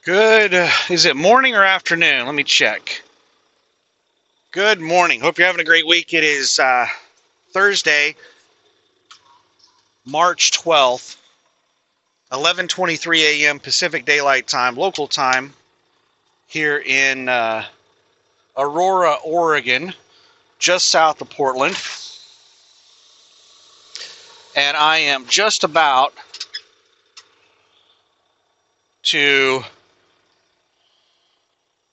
Good, is it morning or afternoon? Let me check. Good morning. Hope you're having a great week. It is Thursday, March 12th, 11:23 a.m. Pacific Daylight Time, local time, here in Aurora, Oregon, just south of Portland. And I am just about to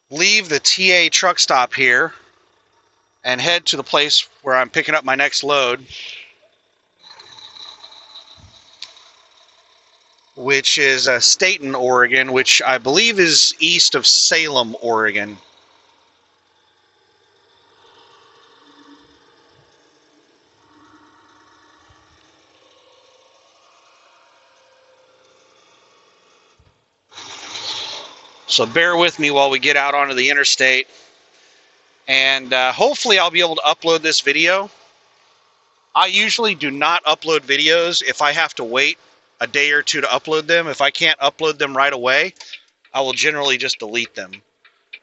leave the TA truck stop here and head to the place where I'm picking up my next load, which is Stayton, Oregon, which I believe is east of Salem, Oregon. So bear with me while we get out onto the interstate, and hopefully I'll be able to upload this video. I usually do not upload videos if I have to wait a day or two to upload them. If I can't upload them right away, I will generally just delete them.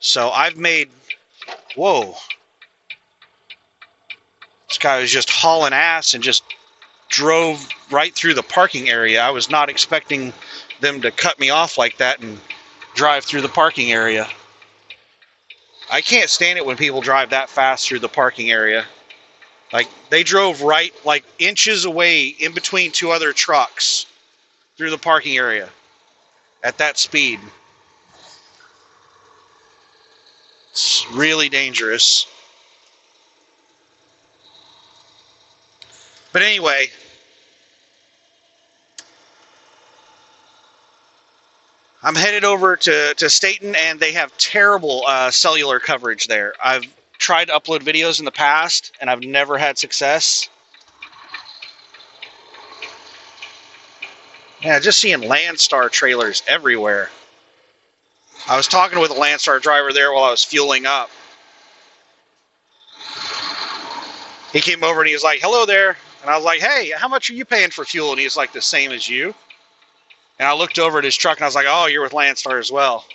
So I've made, whoa, this guy was just hauling ass and just drove right through the parking area. I was not expecting them to cut me off like that and drive through the parking area. I can't stand it when people drive that fast through the parking area. Like, they drove right, like, inches away in between two other trucks through the parking area at that speed. It's really dangerous. But anyway, I'm headed over to Stayton, and they have terrible cellular coverage there. I've tried to upload videos in the past, and I've never had success. Yeah, just seeing Landstar trailers everywhere. I was talking with a Landstar driver there while I was fueling up. He came over and he was like, "Hello there." And I was like, "Hey, how much are you paying for fuel?" And he's like, "The same as you." And I looked over at his truck and I was like, "Oh, you're with Landstar as well."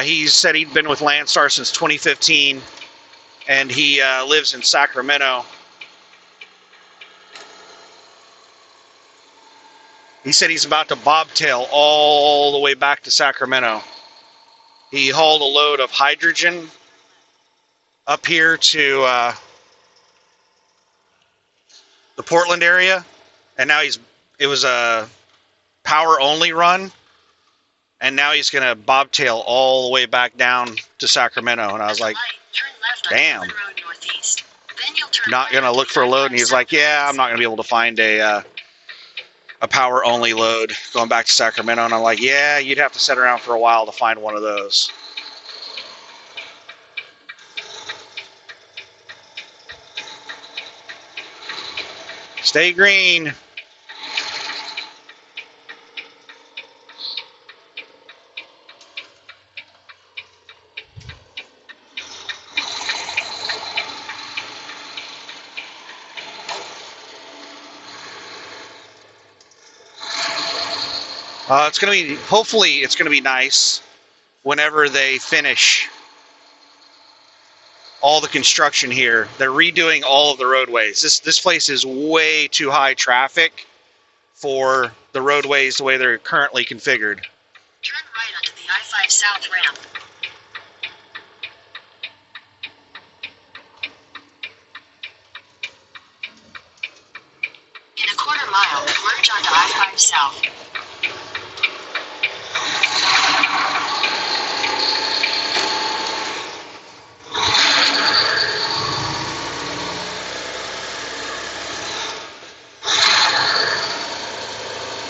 He said he'd been with Landstar since 2015, and he lives in Sacramento. He said he's about to bobtail all the way back to Sacramento. He hauled a load of hydrogen up here to the Portland area, and now it was a power only run, and now he's going to bobtail all the way back down to Sacramento. And I was like, damn, not going to look for a load. And he's like, yeah, I'm not going to be able to find a power only load going back to Sacramento. And I'm like, yeah, you'd have to sit around for a while to find one of those. Stay green. It's going to be, hopefully it's going to be nice whenever they finish all the construction here. They're redoing all of the roadways. This place is way too high traffic for the roadways the way they're currently configured. Turn right onto the I-5 South ramp. In a quarter mile, merge onto I-5 South.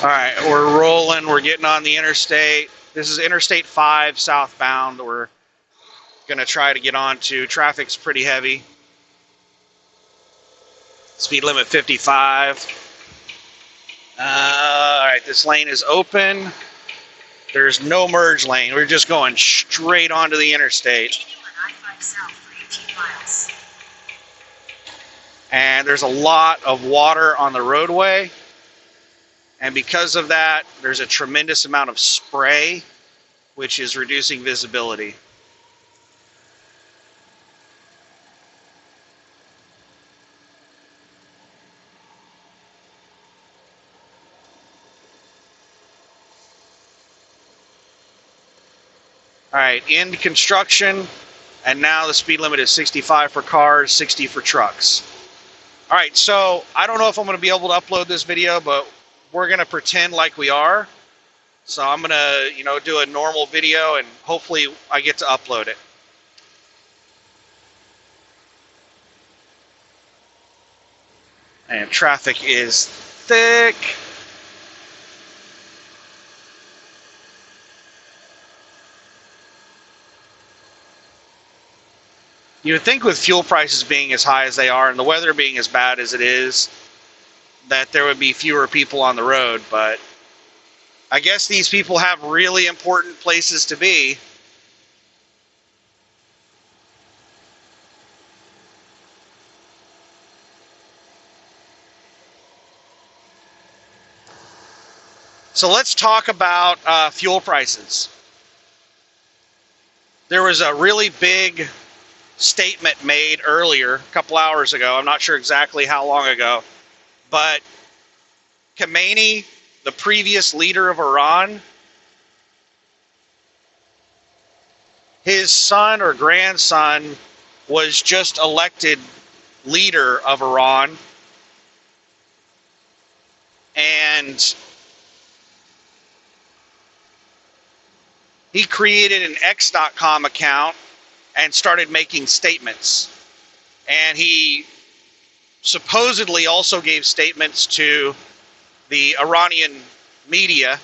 All right, we're rolling. We're getting on the interstate. This is Interstate 5 southbound. We're going to try to get onto. Traffic's pretty heavy. Speed limit 55. All right, this lane is open. There's no merge lane. We're just going straight onto the interstate. Continue on I-5 South for 18 miles. and there's a lot of water on the roadway, and because of that, there's a tremendous amount of spray, which is reducing visibility. All right, end construction, and now the speed limit is 65 for cars, 60 for trucks. All right, so I don't know if I'm going to be able to upload this video, but we're going to pretend like we are. So I'm going to, do a normal video, and hopefully I get to upload it. And traffic is thick. You would think with fuel prices being as high as they are and the weather being as bad as it is, that there would be fewer people on the road, but I guess these people have really important places to be. So let's talk about fuel prices. There was a really big statement made earlier, a couple hours ago. I'm not sure exactly how long ago, but Khamenei, the previous leader of Iran, his son or grandson was just elected leader of Iran, and he created an X.com account and started making statements. And he supposedly also gave statements to the Iranian media.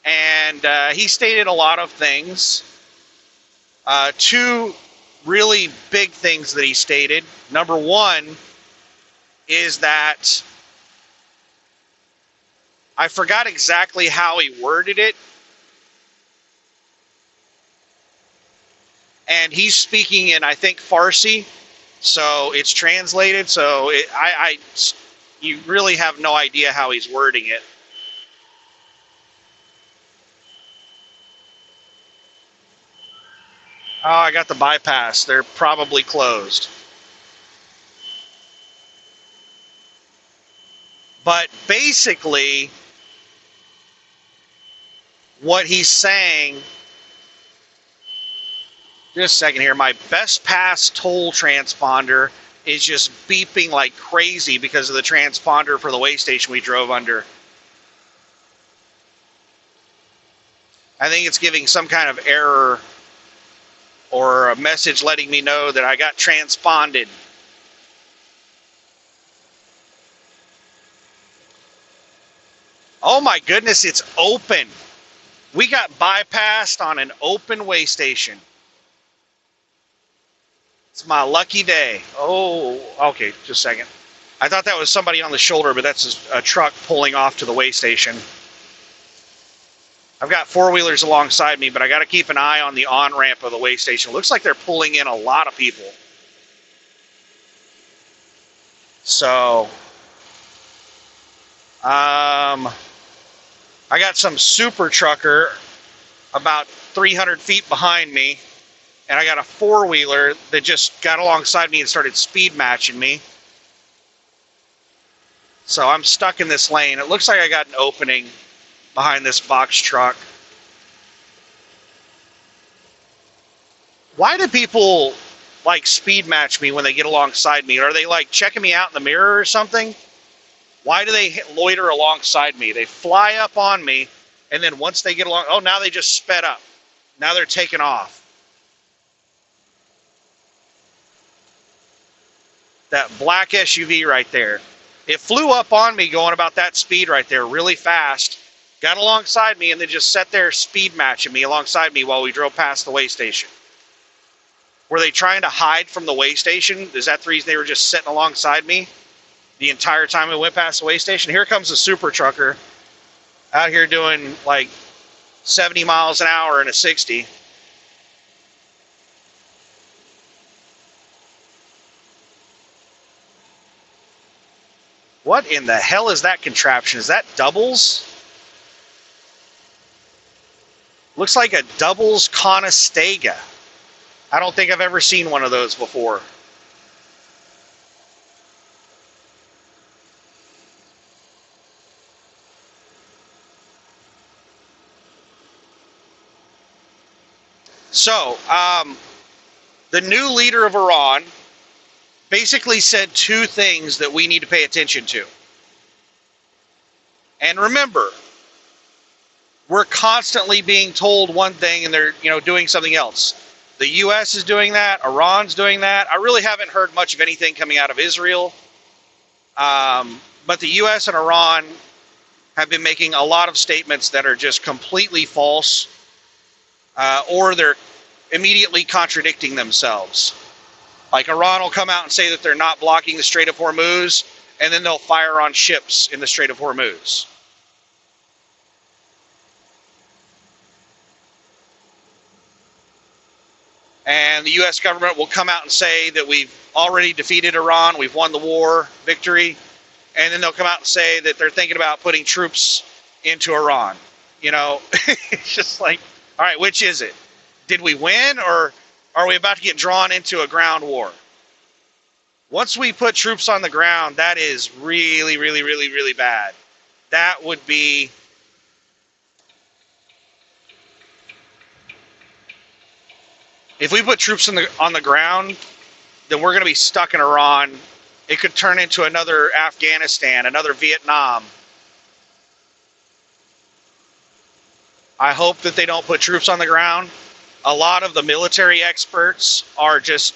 And he stated a lot of things. Two really big things that he stated. Number one is that I forgot exactly how he worded it. And he's speaking in, I think, Farsi, so it's translated. So you really have no idea how he's wording it. Oh, I got the bypass. They're probably closed. But basically, what he's saying... Just a second here. My best pass toll transponder is just beeping like crazy because of the transponder for the way station we drove under. I think it's giving some kind of error or a message letting me know that I got transponded. Oh my goodness, it's open. We got bypassed on an open way station. It's my lucky day. Oh, okay, just a second. I thought that was somebody on the shoulder, but that's a truck pulling off to the way station. I've got four-wheelers alongside me, but I got to keep an eye on the on-ramp of the way station. It looks like they're pulling in a lot of people. So, I got some super trucker about 300 feet behind me. And I got a four-wheeler that just got alongside me and started speed matching me. So I'm stuck in this lane. It looks like I got an opening behind this box truck. Why do people like speed match me when they get alongside me? Are they like checking me out in the mirror or something? Why do they loiter alongside me? They fly up on me, and then once they get along, oh, now they just sped up. Now they're taking off. That black SUV right there. It flew up on me going about that speed right there really fast, got alongside me, and then just sat there speed matching me alongside me while we drove past the way station. Were they trying to hide from the way station? Is that the reason they were just sitting alongside me the entire time we went past the way station? Here comes the super trucker out here doing like 70 miles an hour in a 60. What in the hell is that contraption? Is that doubles? Looks like a doubles Conestoga. I don't think I've ever seen one of those before. So, the new leader of Iran basically said two things that we need to pay attention to. And remember, we're constantly being told one thing and they're, doing something else. The U.S. is doing that. Iran's doing that. I really haven't heard much of anything coming out of Israel. But the U.S. and Iran have been making a lot of statements that are just completely false, or they're immediately contradicting themselves. Like Iran will come out and say that they're not blocking the Strait of Hormuz, and then they'll fire on ships in the Strait of Hormuz. And the U.S. government will come out and say that we've already defeated Iran, we've won the war, victory, and then they'll come out and say that they're thinking about putting troops into Iran. It's just like, all right, which is it? Did we win, or are we about to get drawn into a ground war? Once we put troops on the ground, that is really, really, really, really bad. That would be... If we put troops on the ground, then we're going to be stuck in Iran. It could turn into another Afghanistan, another Vietnam. I hope that they don't put troops on the ground. A lot of the military experts are just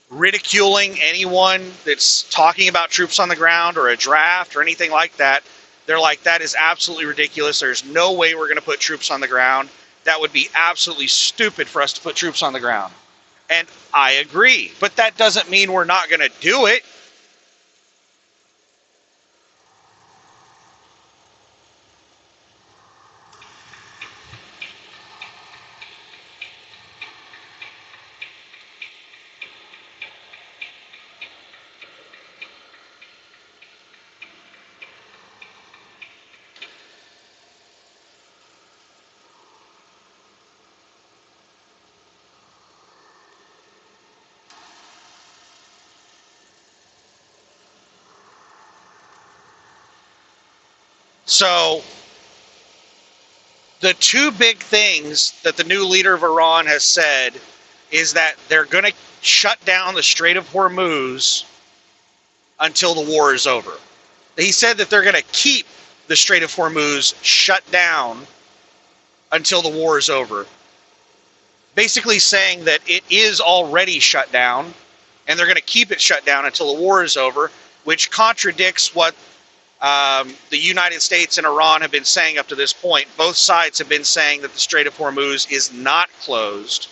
ridiculing anyone that's talking about troops on the ground or a draft or anything like that. They're like, that is absolutely ridiculous. There's no way we're going to put troops on the ground. That would be absolutely stupid for us to put troops on the ground. And I agree, but that doesn't mean we're not going to do it. So, the two big things that the new leader of Iran has said is that they're going to shut down the Strait of Hormuz until the war is over. He said that they're going to keep the Strait of Hormuz shut down until the war is over. Basically saying that it is already shut down, and they're going to keep it shut down until the war is over, which contradicts what the United States and Iran have been saying up to this point. Both sides have been saying that the Strait of Hormuz is not closed.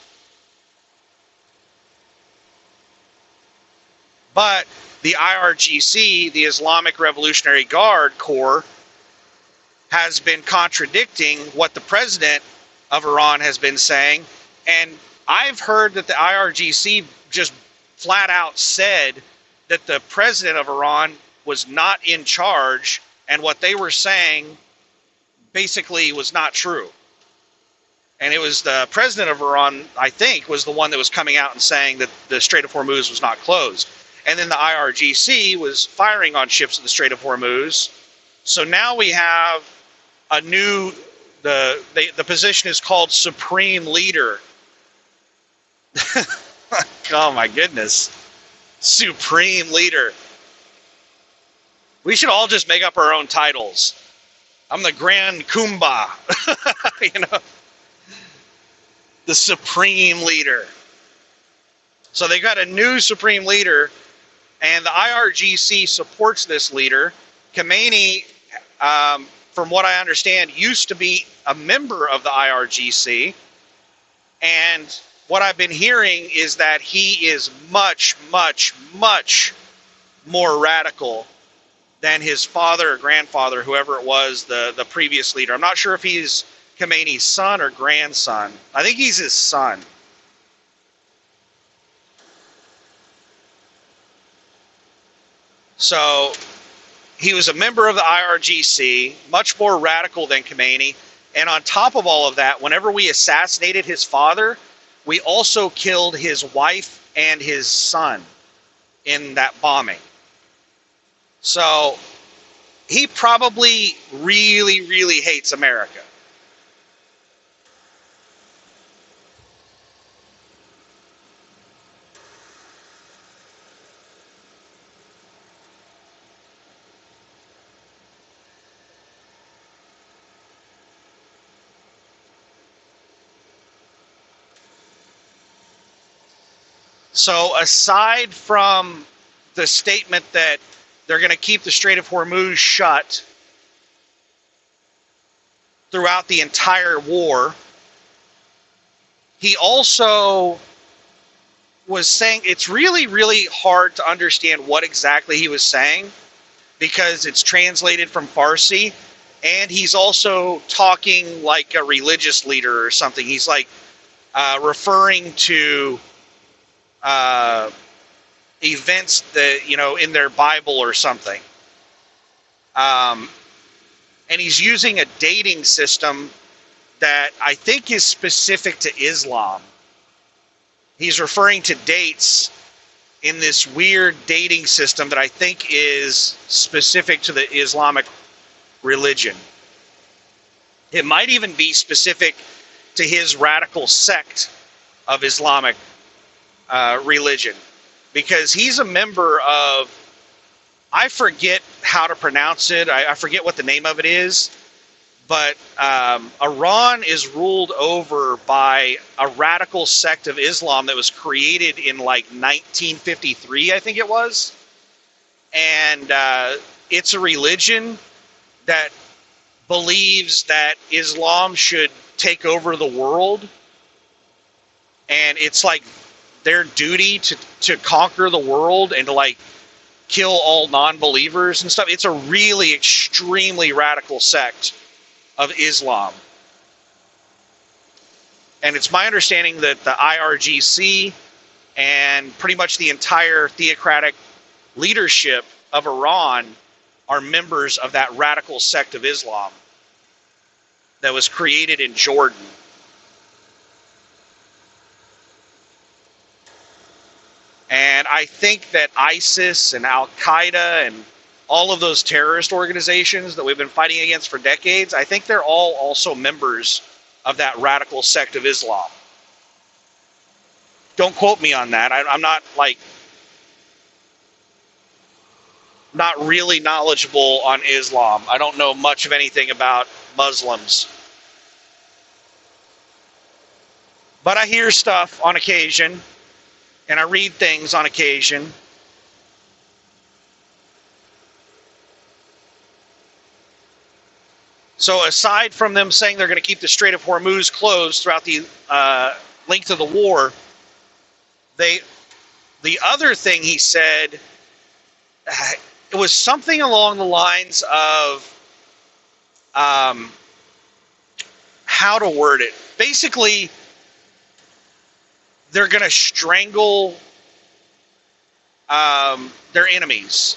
But the IRGC, the Islamic Revolutionary Guard Corps, has been contradicting what the president of Iran has been saying. And I've heard that the IRGC just flat out said that the president of Iran was not in charge, and what they were saying basically was not true. And it was the president of Iran, I think, was the one that was coming out and saying that the Strait of Hormuz was not closed. And then the IRGC was firing on ships in the Strait of Hormuz. So now we have a new, the position is called Supreme Leader. Oh my goodness. Supreme Leader. We should all just make up our own titles. I'm the Grand Kumba. The Supreme Leader. So they got a new Supreme Leader, and the IRGC supports this leader. Khomeini, from what I understand, used to be a member of the IRGC, and what I've been hearing is that he is much, much, much more radical than his father or grandfather, whoever it was, the previous leader. I'm not sure if he's Khomeini's son or grandson. I think he's his son. So he was a member of the IRGC, much more radical than Khomeini. And on top of all of that, whenever we assassinated his father, we also killed his wife and his son in that bombing. So he probably really, really hates America. So aside from the statement that they're going to keep the Strait of Hormuz shut throughout the entire war, he also was saying it's really, really hard to understand what exactly he was saying because it's translated from Farsi, and he's also talking like a religious leader or something. He's like referring to events that, you know, in their Bible or something. And he's using a dating system that I think is specific to Islam. He's referring to dates in this weird dating system that I think is specific to the Islamic religion. It might even be specific to his radical sect of Islamic religion, because he's a member of, I forget how to pronounce it, I forget what the name of it is, but Iran is ruled over by a radical sect of Islam that was created in like 1953, I think it was. And it's a religion that believes that Islam should take over the world. And it's like their duty to conquer the world and to like kill all non-believers and stuff. It's a really extremely radical sect of Islam. And it's my understanding that the IRGC and pretty much the entire theocratic leadership of Iran are members of that radical sect of Islam that was created in Jordan. And I think that ISIS and Al-Qaeda and all of those terrorist organizations that we've been fighting against for decades, I think they're all also members of that radical sect of Islam. Don't quote me on that. I'm not not really knowledgeable on Islam. I don't know much of anything about Muslims. But I hear stuff on occasion, and I read things on occasion. So aside from them saying they're going to keep the Strait of Hormuz closed throughout the length of the war, the other thing he said, it was something along the lines of how to word it. Basically, they're going to strangle their enemies.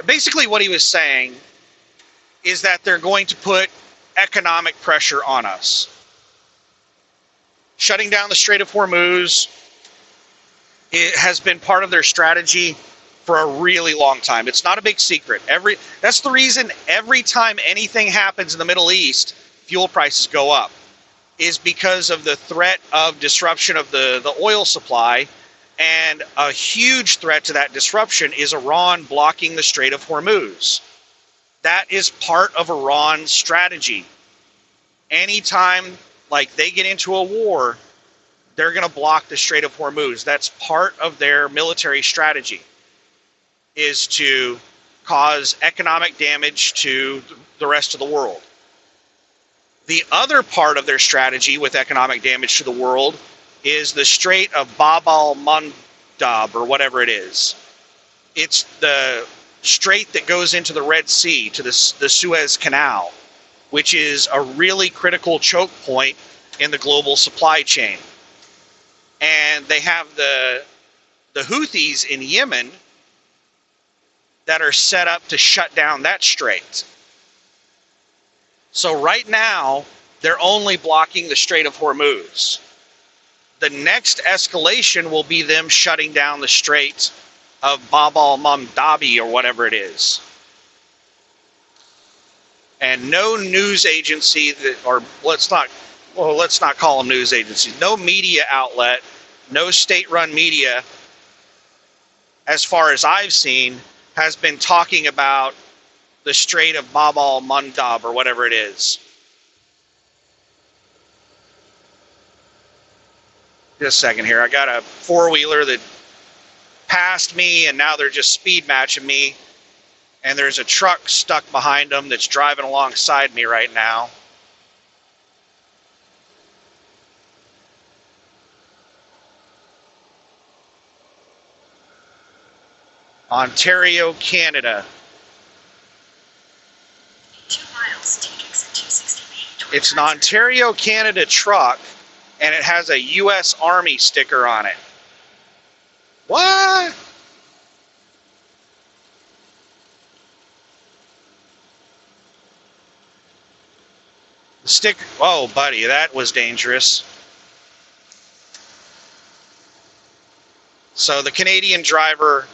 Basically, what he was saying is that they're going to put economic pressure on us. Shutting down the Strait of Hormuz, it has been part of their strategy for a really long time. It's not a big secret. That's the reason every time anything happens in the Middle East, fuel prices go up, is because of the threat of disruption of the oil supply. And a huge threat to that disruption is Iran blocking the Strait of Hormuz. That is part of Iran's strategy. Anytime like they get into a war, they're going to block the Strait of Hormuz. That's part of their military strategy, is to cause economic damage to the rest of the world. The other part of their strategy with economic damage to the world is the Strait of Bab al-Mandab, or whatever it is. It's the strait that goes into the Red Sea, to the Suez Canal, which is a really critical choke point in the global supply chain. And they have the Houthis in Yemen that are set up to shut down that strait. So right now, they're only blocking the Strait of Hormuz. The next escalation will be them shutting down the Strait of Bab al-Mandabi, or whatever it is. And no news agency or let's not call them news agencies, no media outlet, no state-run media, as far as I've seen, has been talking about the Strait of Bab al-Mandab, or whatever it is. Just a second here. I got a four-wheeler that passed me, and now they're just speed matching me. And there's a truck stuck behind them that's driving alongside me right now. Ontario, Canada. 2 miles, take exit 260B. It's an Ontario, Canada truck, and it has a U.S. Army sticker on it. What? The sticker. Oh, buddy, that was dangerous. So the Canadian driver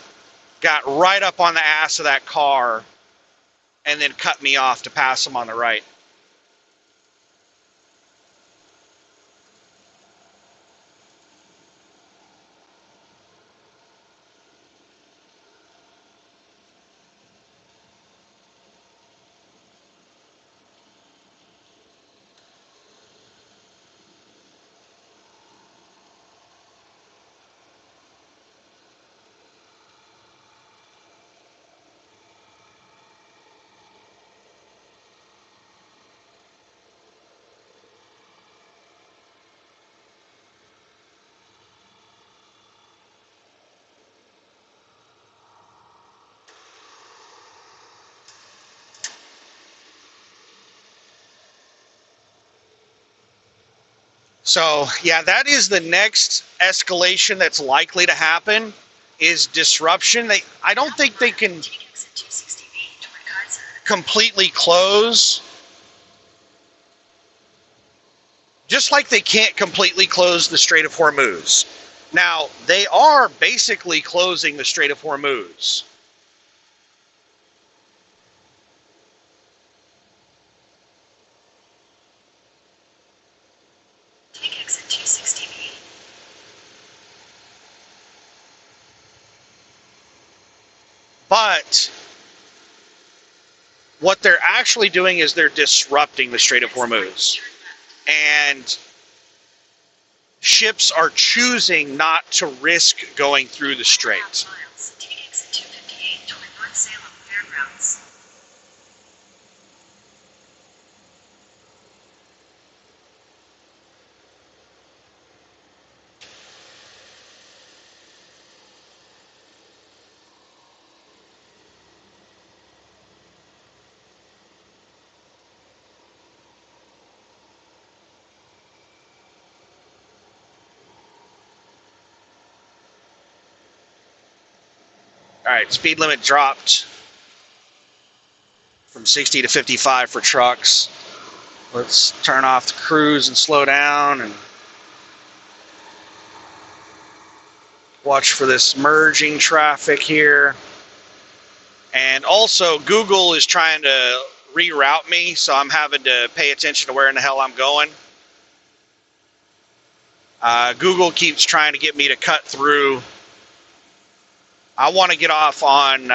got right up on the ass of that car and then cut me off to pass him on the right. So, yeah, that is the next escalation that's likely to happen, is disruption. I don't think they can Take exit 260B toward Kaiser. completely close, just like they can't completely close the Strait of Hormuz. Now, they are basically closing the Strait of Hormuz. Take exit 260B. But what they're actually doing is they're disrupting the Strait of Hormuz. Turn left. And ships are choosing not to risk going through the 4.5 strait. miles, take exit 258 toward North Salem Fairgrounds. All right, speed limit dropped from 60 to 55 for trucks. Let's turn off the cruise and slow down and watch for this merging traffic here. And also, Google is trying to reroute me, so I'm having to pay attention to where in the hell I'm going. Google keeps trying to get me to cut through. I want to get off on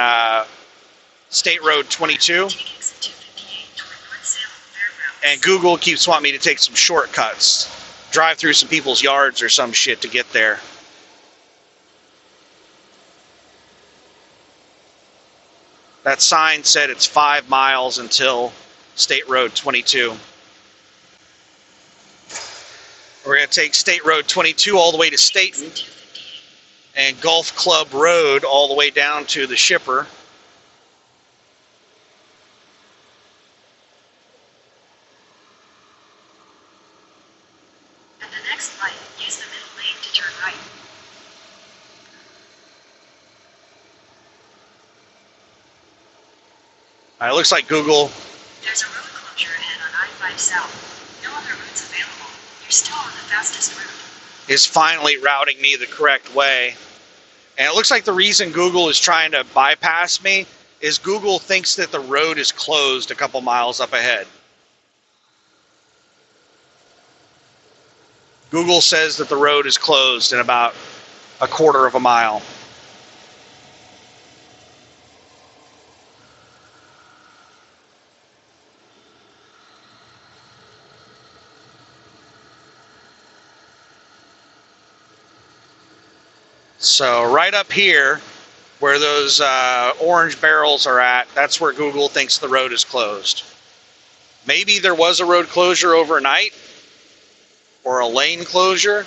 State Road 22, Take exit 258 toward North Salem Fairgrounds. and Google keeps wanting me to take some shortcuts, drive through some people's yards or some shit to get there. That sign said it's 5 miles until State Road 22. We're going to take State Road 22 all the way to Stayton, Exit 258. and Gulf Club Road all the way down to the shipper. At the next light, use the middle lane to turn right. It looks like Google There's a road closure ahead on I-5 South. No other routes available. You're still on the fastest route. is finally routing me the correct way. And it looks like the reason Google is trying to bypass me is Google thinks that the road is closed a couple miles up ahead. Google says that the road is closed in about a quarter of a mile. So right up here, where those orange barrels are at, that's where Google thinks the road is closed. Maybe there was a road closure overnight, or a lane closure.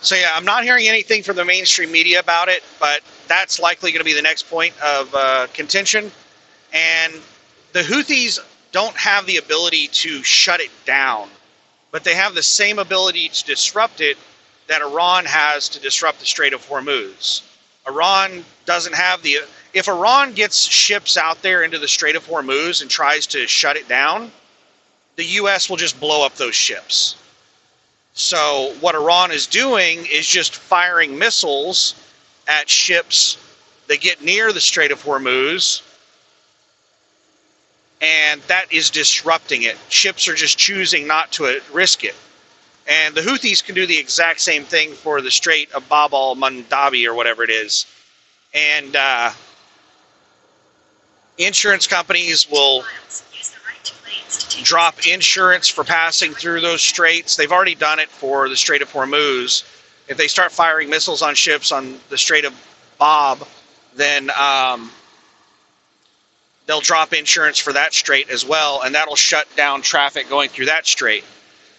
So yeah, I'm not hearing anything from the mainstream media about it, but that's likely going to be the next point of contention. And the Houthis don't have the ability to shut it down, but they have the same ability to disrupt it that Iran has to disrupt the Strait of Hormuz. Iran doesn't have the... If Iran gets ships out there into the Strait of Hormuz and tries to shut it down, the U.S. will just blow up those ships. So what Iran is doing is just firing missiles at ships that get near the Strait of Hormuz, and that is disrupting it. Ships are just choosing not to risk it. And the Houthis can do the exact same thing for the Strait of Bab al-Mandabi or whatever it is. And insurance companies will drop insurance for passing through those straits. They've already done it for the Strait of Hormuz. If they start firing missiles on ships on the Strait of Bab, then they'll drop insurance for that strait as well, and that'll shut down traffic going through that strait.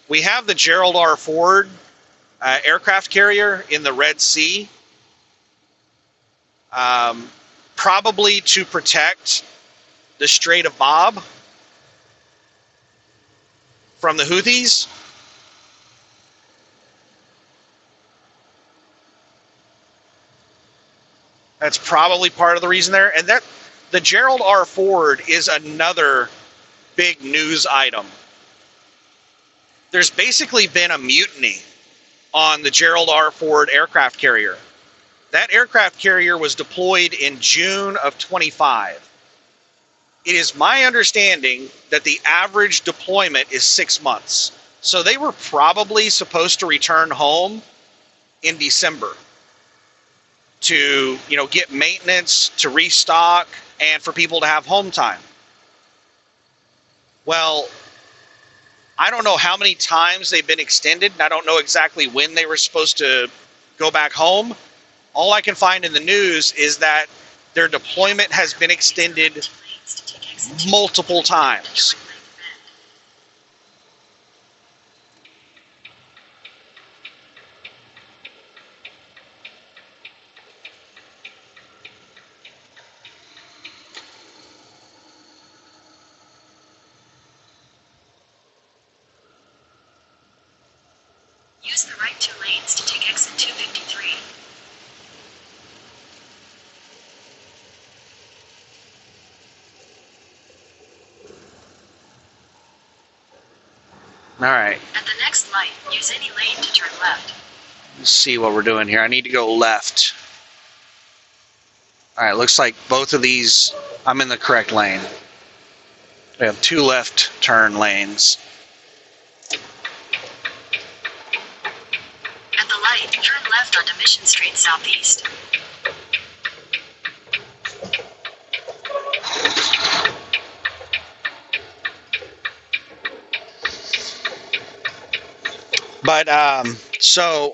We have the Gerald R. Ford aircraft carrier in the Red Sea, probably to protect the Strait of Bab from the Houthis. That's probably part of the reason there. And that the Gerald R. Ford is another big news item. There's basically been a mutiny on the Gerald R. Ford aircraft carrier. That aircraft carrier was deployed in June of 25. It is my understanding that the average deployment is 6 months. So they were probably supposed to return home in December to, get maintenance, to restock, and for people to have home time. Well, I don't know how many times they've been extended, and I don't know exactly when they were supposed to go back home. All I can find in the news is that their deployment has been extended multiple times. Use the right 2 lanes to take exit 253. All right. At the next light, use any lane to turn left. Let's see what we're doing here. I need to go left. All right, looks like both of these, I'm in the correct lane. We have 2 left turn lanes. At the light, turn left onto Mission Street Southeast. But so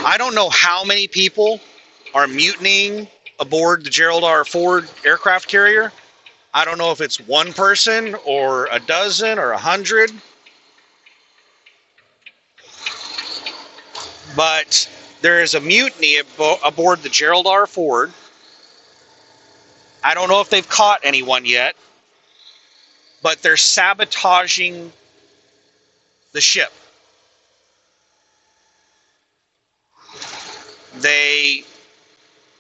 I don't know how many people are mutinying aboard the Gerald R. Ford aircraft carrier. I don't know if it's one person or a dozen or 100, but there is a mutiny aboard the Gerald R. Ford. I don't know if they've caught anyone yet, but they're sabotaging the ship. They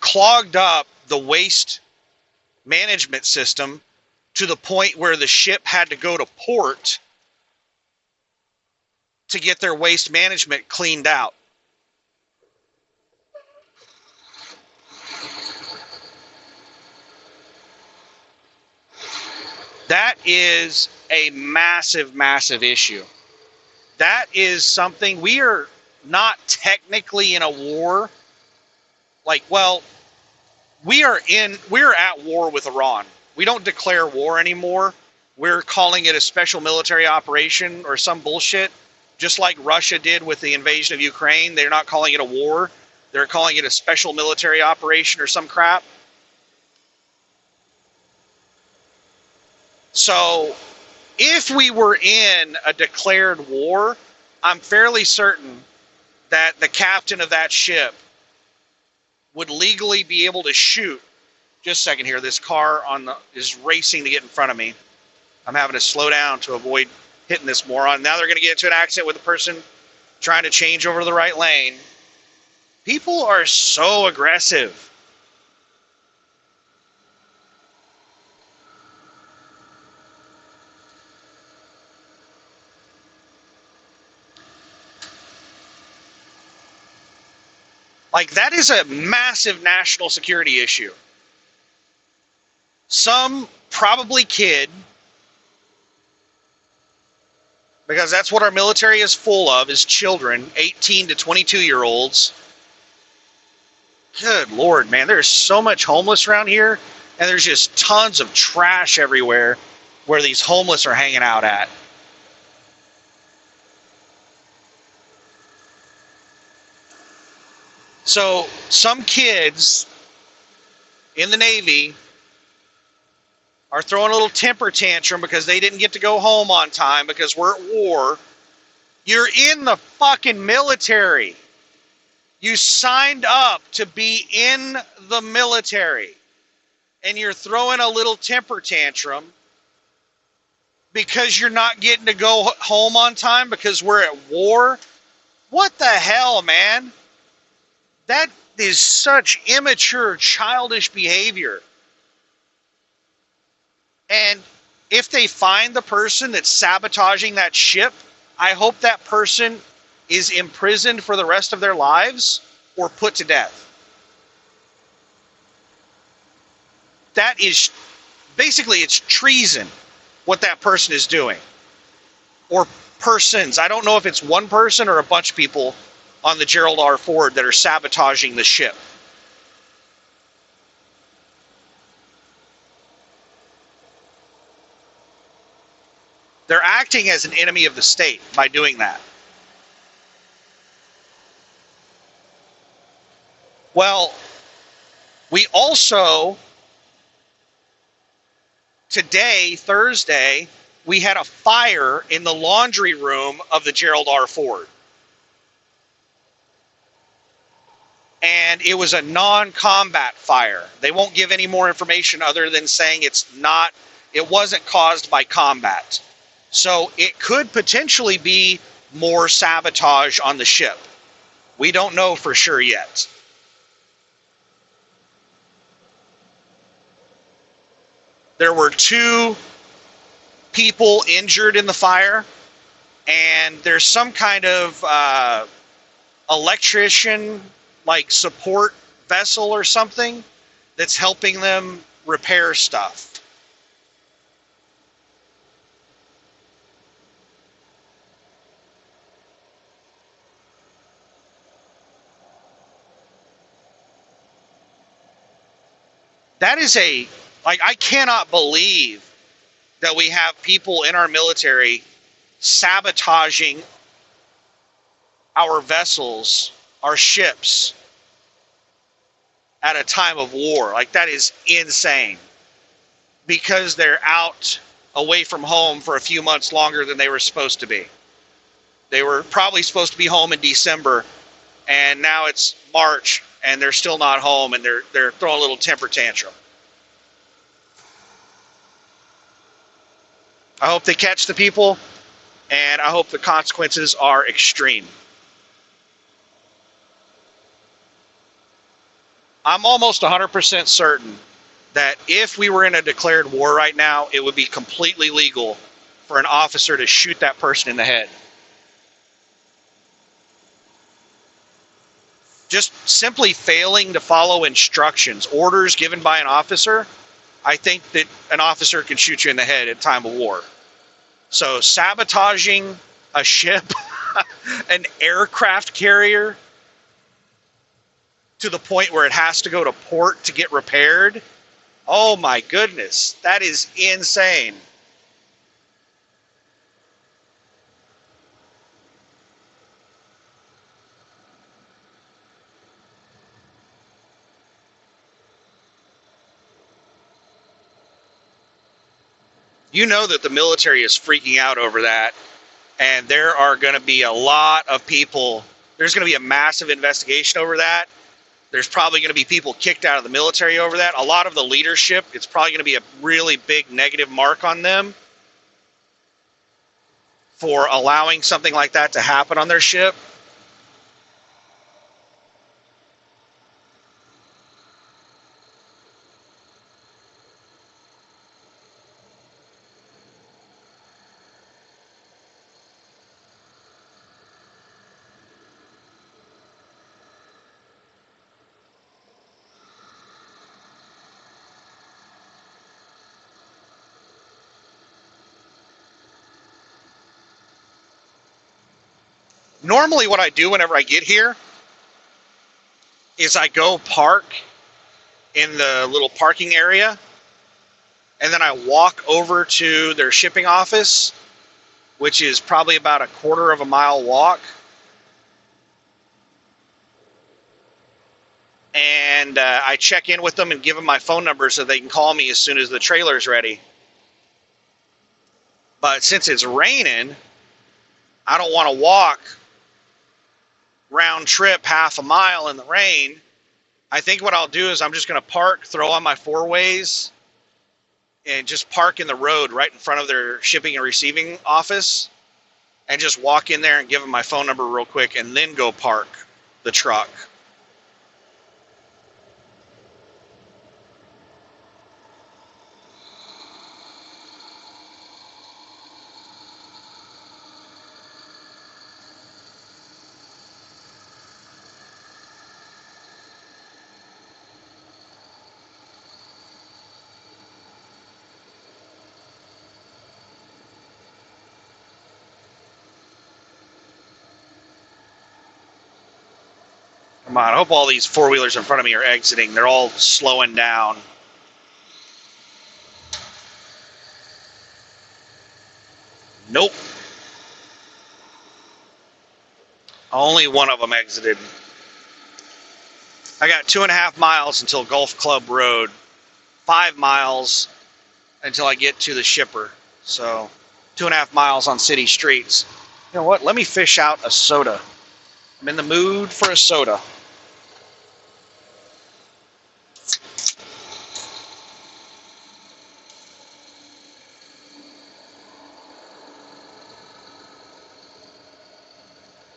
clogged up the waste management system to the point where the ship had to go to port to get their waste management cleaned out. That is a massive, massive issue. That is something we are not technically in a war. Like, well, we're at war with Iran. We don't declare war anymore. We're calling it a special military operation or some bullshit, just like Russia did with the invasion of Ukraine. They're not calling it a war. They're calling it a special military operation or some crap. So if we were in a declared war, I'm fairly certain that the captain of that ship would legally be able to shoot. Just a second here. This car is racing to get in front of me. I'm having to slow down to avoid hitting this moron. Now they're going to get into an accident with a person trying to change over to the right lane. People are so aggressive. Like, that is a massive national security issue. Some probably kid, because that's what our military is full of, is children, 18 to 22-year-olds. Good Lord, man, there's so much homeless around here, and there's just tons of trash everywhere where these homeless are hanging out at. So some kids in the Navy are throwing a little temper tantrum because they didn't get to go home on time because we're at war. You're in the fucking military. You signed up to be in the military, and you're throwing a little temper tantrum because you're not getting to go home on time because we're at war. What the hell, man? That is such immature, childish behavior. And if they find the person that's sabotaging that ship, I hope that person is imprisoned for the rest of their lives or put to death. That is basically, it's treason what that person is doing. Or persons. I don't know if it's one person or a bunch of people on the Gerald R. Ford that are sabotaging the ship. They're acting as an enemy of the state by doing that. Well, we also, today, Thursday, we had a fire in the laundry room of the Gerald R. Ford. And it was a non-combat fire. They won't give any more information other than saying it wasn't caused by combat. So it could potentially be more sabotage on the ship. We don't know for sure yet. There were 2 people injured in the fire, and there's some kind of electrician, like support vessel or something, that's helping them repair stuff. That is I cannot believe that we have people in our military sabotaging our vessels, our ships, at a time of war. Like, that is insane. Because they're out away from home for a few months longer than they were supposed to be. They were probably supposed to be home in December, and now it's March, and they're still not home, and they're throwing a little temper tantrum. I hope they catch the people, and I hope the consequences are extreme. I'm almost 100% certain that if we were in a declared war right now, it would be completely legal for an officer to shoot that person in the head. Just simply failing to follow instructions, orders given by an officer, I think that an officer can shoot you in the head at time of war. So sabotaging a ship, an aircraft carrier, to the point where it has to go to port to get repaired, oh my goodness, that is insane. You know that the military is freaking out over that, and there are going to be a lot of people. There's going to be a massive investigation over that. There's probably going to be people kicked out of the military over that. A lot of the leadership, it's probably going to be a really big negative mark on them for allowing something like that to happen on their ship. Normally what I do whenever I get here is I go park in the little parking area, and then I walk over to their shipping office, which is probably about a quarter of a mile walk. And I check in with them and give them my phone number so they can call me as soon as the trailer's ready. But since it's raining, I don't want to walk round trip half a mile in the rain. I think what I'll do is I'm just going to park, throw on my four ways, and just park in the road right in front of their shipping and receiving office, and just walk in there and give them my phone number real quick, and then go park the truck. Come on, I hope all these four-wheelers in front of me are exiting. They're all slowing down. Nope. Only one of them exited. I got 2.5 miles until Gulf Club Road. 5 miles until I get to the shipper. So 2.5 miles on city streets. You know what? Let me fish out a soda. I'm in the mood for a soda.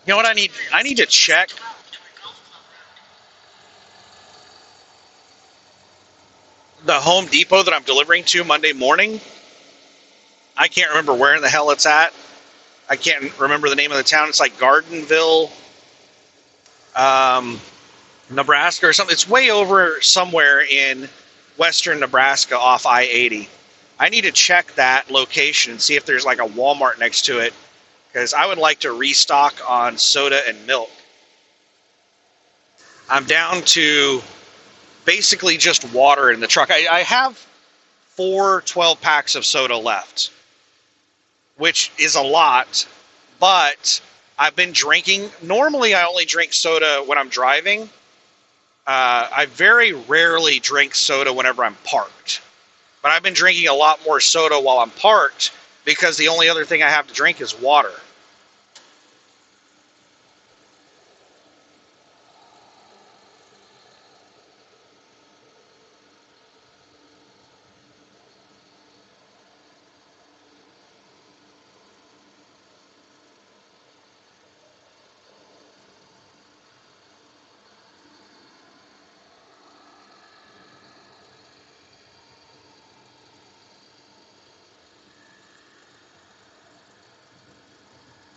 You know what I need? I need to check the Home Depot that I'm delivering to Monday morning. I can't remember where in the hell it's at. I can't remember the name of the town. It's like Gardenville, Nebraska or something. It's way over somewhere in western Nebraska off I-80. I need to check that location and see if there's like a Walmart next to it, because I would like to restock on soda and milk. I'm down to basically just water in the truck. I have 4 12-packs of soda left, which is a lot, but I've been drinking. Normally, I only drink soda when I'm driving. I very rarely drink soda whenever I'm parked. But I've been drinking a lot more soda while I'm parked because the only other thing I have to drink is water.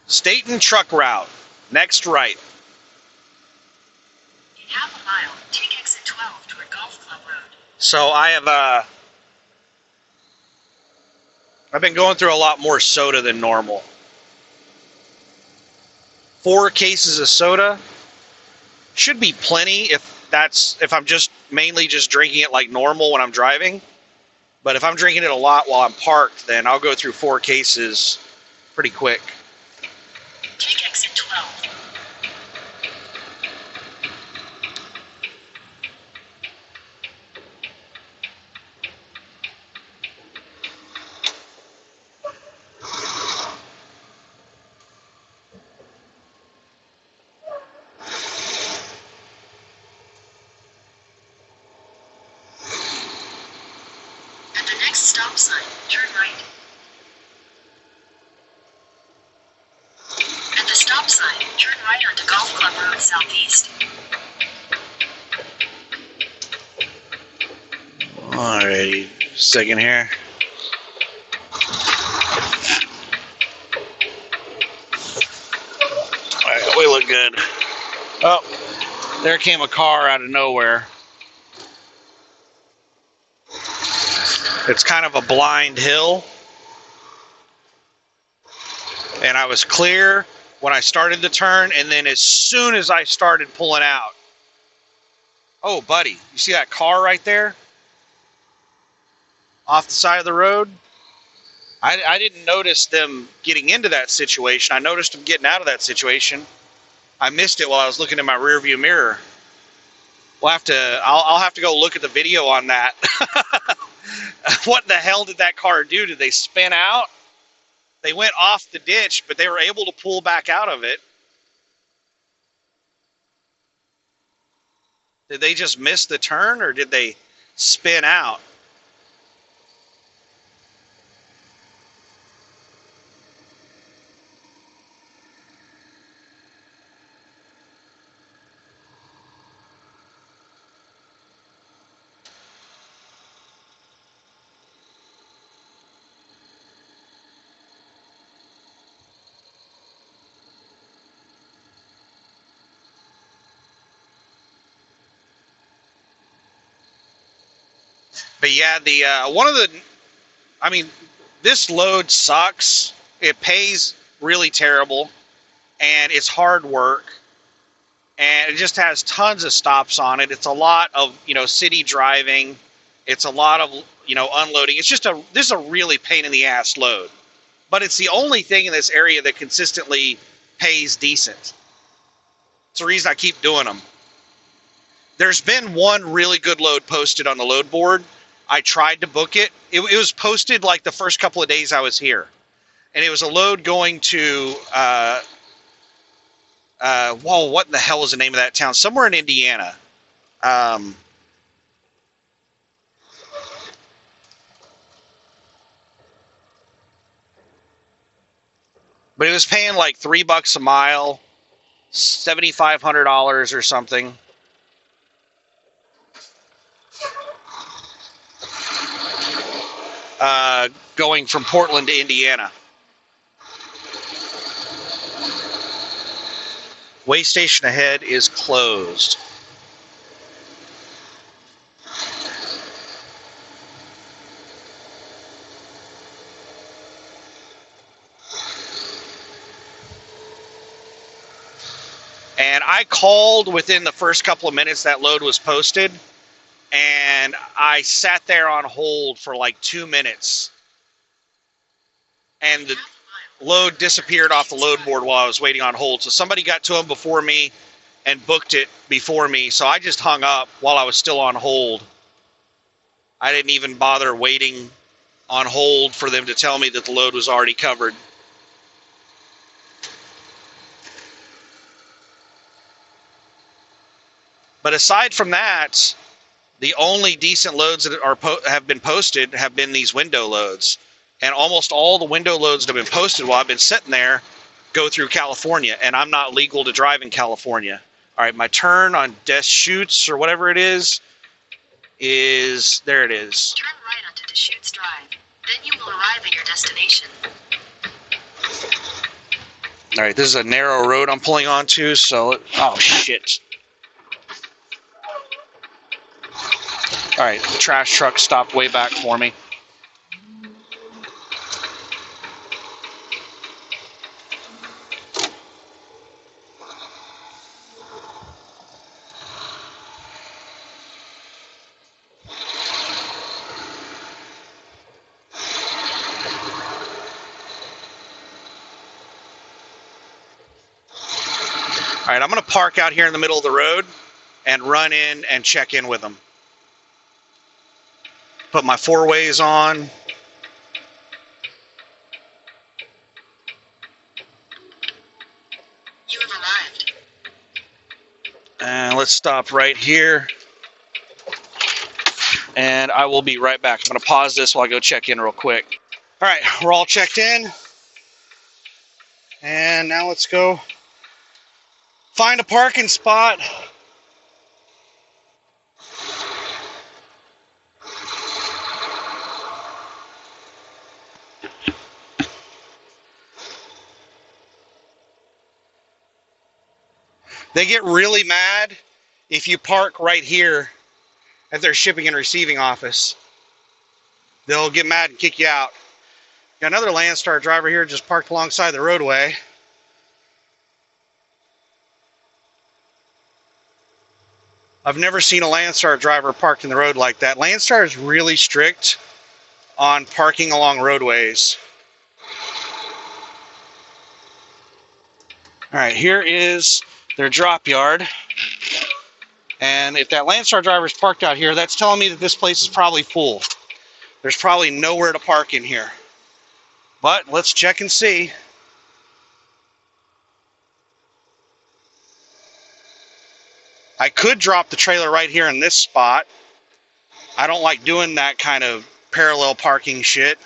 Stayton truck route. Next right. In half a mile, take exit 12 toward Golf Club Road. So I've been going through a lot more soda than normal. 4 cases of soda should be plenty if I'm just mainly just drinking it like normal when I'm driving. But if I'm drinking it a lot while I'm parked, then I'll go through 4 cases pretty quick. Take exit 12. At the next stop sign, turn right. At the stop sign, turn right onto Golf Club Road Southeast. Alrighty, second here. Alright, we look good. Oh, there came a car out of nowhere. It's kind of a blind hill. And I was clear when I started the turn, and then as soon as I started pulling out. Oh, buddy, you see that car right there? Off the side of the road? I didn't notice them getting into that situation. I noticed them getting out of that situation. I missed it while I was looking in my rearview mirror. I'll have to go look at the video on that. What the hell did that car do? Did they spin out? They went off the ditch, but they were able to pull back out of it. Did they just miss the turn, or did they spin out? But yeah, this load sucks. It pays really terrible, and it's hard work, and it just has tons of stops on it. It's a lot of, city driving. It's a lot of, unloading. This is a really pain in the ass load, but it's the only thing in this area that consistently pays decent. It's the reason I keep doing them. There's been one really good load posted on the load board. I tried to book it. It was posted like the first couple of days I was here. And it was a load going to, what in the hell is the name of that town? Somewhere in Indiana. But it was paying like $3 a mile, $7,500 or something. Going from Portland to Indiana. Way station ahead is closed. And I called within the first couple of minutes that load was posted, and I sat there on hold for like 2 minutes, and the load disappeared off the load board while I was waiting on hold. So somebody got to him before me and booked it before me. So I just hung up while I was still on hold. I didn't even bother waiting on hold for them to tell me that the load was already covered. But aside from that, the only decent loads that have been posted have been these window loads. And almost all the window loads that have been posted while I've been sitting there go through California, and I'm not legal to drive in California. All right, my turn on Deschutes or whatever it is there it is. Turn right onto Deschutes Drive. Then you will arrive at your destination. All right, this is a narrow road I'm pulling onto, so... Oh, shit. All right, the trash truck stopped way back for me. All right, I'm going to park out here in the middle of the road and run in and check in with them. Put my 4-ways on. You have arrived. And let's stop right here. And I will be right back. I'm going to pause this while I go check in real quick. All right, we're all checked in. And now let's go find a parking spot. They get really mad if you park right here at their shipping and receiving office. They'll get mad and kick you out. Got another Landstar driver here just parked alongside the roadway. I've never seen a Landstar driver parked in the road like that. Landstar is really strict on parking along roadways. All right, here is their drop yard. And if that Landstar driver is parked out here, that's telling me that this place is probably full. There's probably nowhere to park in here. But let's check and see. I could drop the trailer right here in this spot. I don't like doing that kind of parallel parking shit.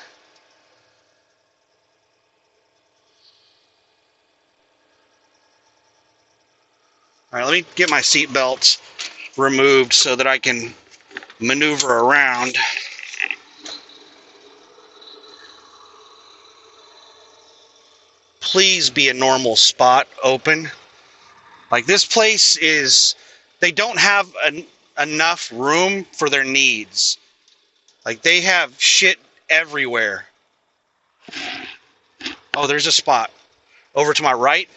All right, let me get my seat belts removed so that I can maneuver around. Please be a normal spot open. Like, this place is, they don't have enough room for their needs. Like, they have shit everywhere. Oh, there's a spot over to my right.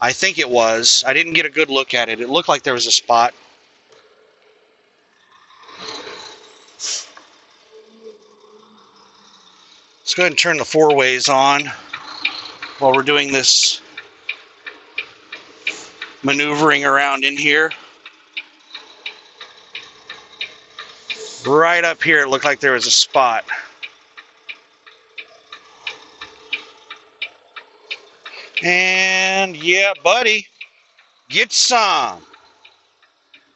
I think it was. I didn't get a good look at it. It looked like there was a spot. Let's go ahead and turn the 4-ways on while we're doing this maneuvering around in here. Right up here, it looked like there was a spot. And yeah, buddy, get some.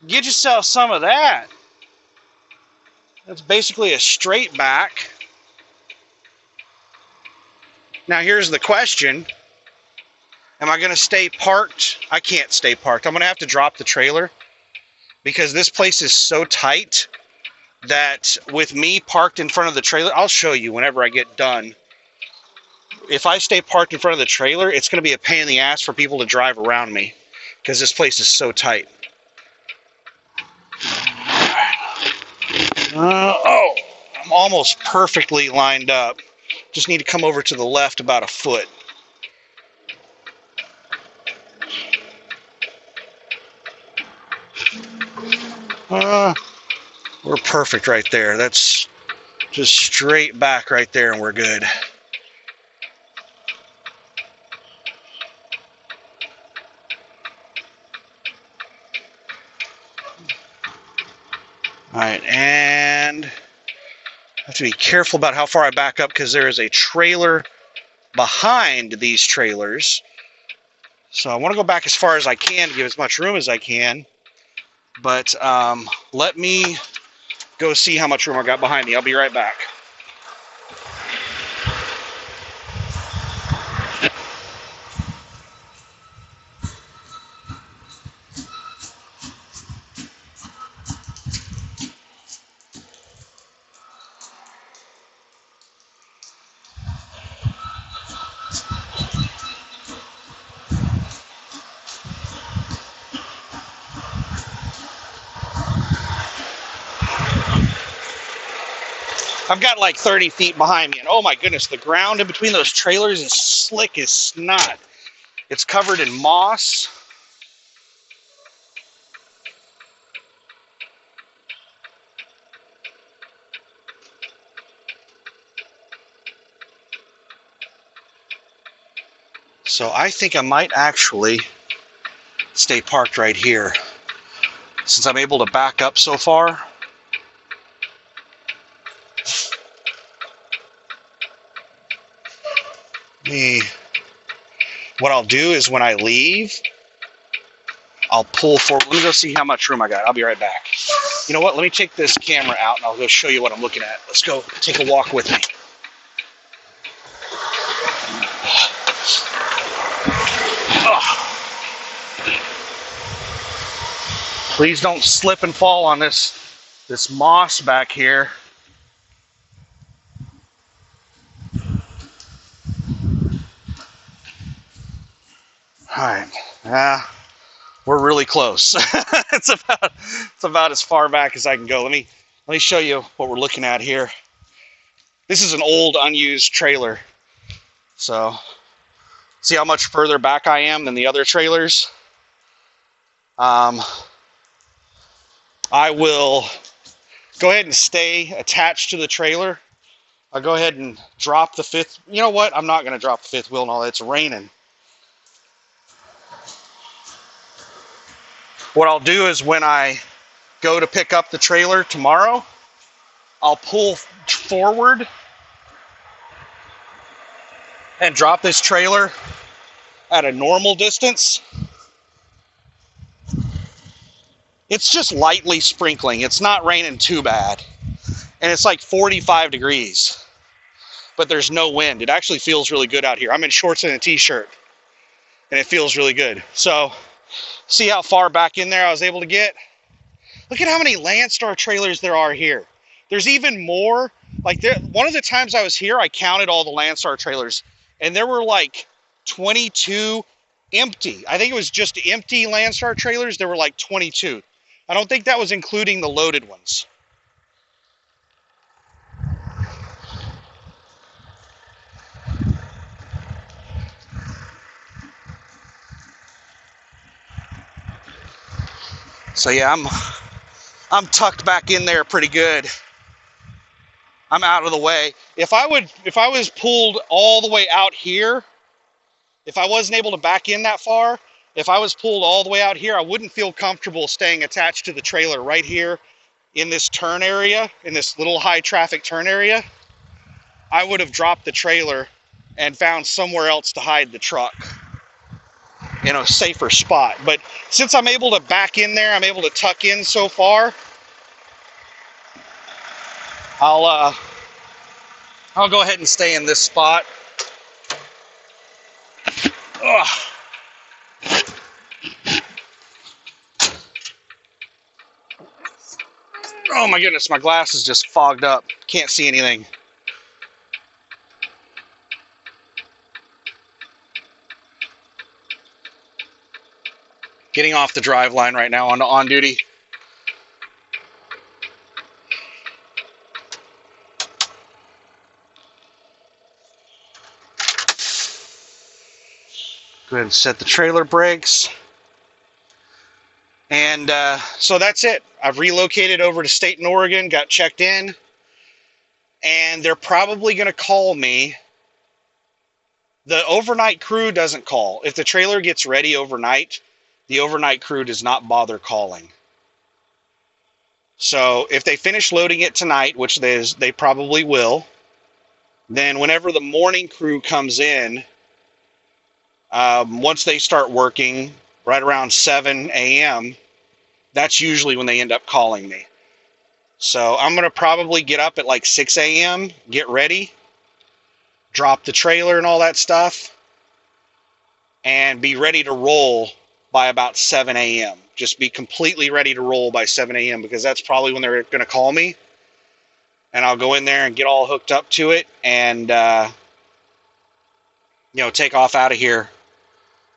Get yourself some of that. That's basically a straight back. Now here's the question. Am I going to stay parked? I can't stay parked. I'm going to have to drop the trailer because this place is so tight that with me parked in front of the trailer, I'll show you whenever I get done. If I stay parked in front of the trailer, it's going to be a pain in the ass for people to drive around me because this place is so tight. Oh, I'm almost perfectly lined up. Just need to come over to the left about a foot. We're perfect right there. That's just straight back right there and we're good. All right, and I have to be careful about how far I back up because there is a trailer behind these trailers. So I want to go back as far as I can to give as much room as I can. But let me go see how much room I got behind me. I'll be right back. I've got like 30 feet behind me, and oh my goodness, the ground in between those trailers is slick as snot. It's covered in moss. So I think I might actually stay parked right here. Since I'm able to back up so far. What I'll do is when I leave, I'll pull forward. Let me go see how much room I got. I'll be right back. You know what? Let me take this camera out and I'll go show you what I'm looking at. Let's go take a walk with me. Please don't slip and fall on this moss back here. All right. We're really close. it's about as far back as I can go. Let me show you what we're looking at here. This is an old unused trailer. So see how much further back I am than the other trailers? I will go ahead and stay attached to the trailer. I'll go ahead and drop the fifth. You know what? I'm not going to drop the fifth wheel and all that. It's raining. What I'll do is when I go to pick up the trailer tomorrow, I'll pull forward and drop this trailer at a normal distance. It's just lightly sprinkling. It's not raining too bad. And it's like 45 degrees. But there's no wind. It actually feels really good out here. I'm in shorts and a t-shirt. And it feels really good. So, see how far back in there I was able to get? Look at how many Landstar trailers there are here. There's even more. Like, one of the times I was here, I counted all the Landstar trailers. And there were like 22 empty. I think it was just empty Landstar trailers. There were like 22. I don't think that was including the loaded ones. So yeah, I'm tucked back in there pretty good. I'm out of the way. If I was pulled all the way out here, if I wasn't able to back in that far, if I was pulled all the way out here, I wouldn't feel comfortable staying attached to the trailer right here in this turn area, in this little high traffic turn area. I would have dropped the trailer and found somewhere else to hide the truck in a safer spot. But since I'm able to back in there, I'm able to tuck in so far, I'll go ahead and stay in this spot. Ugh. Oh my goodness, my glass is just fogged up. Can't see anything. Getting off the drive line right now on duty. Go ahead and set the trailer brakes. And so that's it. I've relocated over to Stayton, Oregon, got checked in, and they're probably going to call me. The overnight crew doesn't call. If the trailer gets ready overnight, the overnight crew does not bother calling. So if they finish loading it tonight, which they probably will, then whenever the morning crew comes in, once they start working right around 7 a.m., that's usually when they end up calling me. So I'm going to probably get up at like 6 a.m., get ready, drop the trailer and all that stuff, and be ready to roll by about 7 a.m. Just be completely ready to roll by 7 a.m. because that's probably when they're going to call me. And I'll go in there and get all hooked up to it and, take off out of here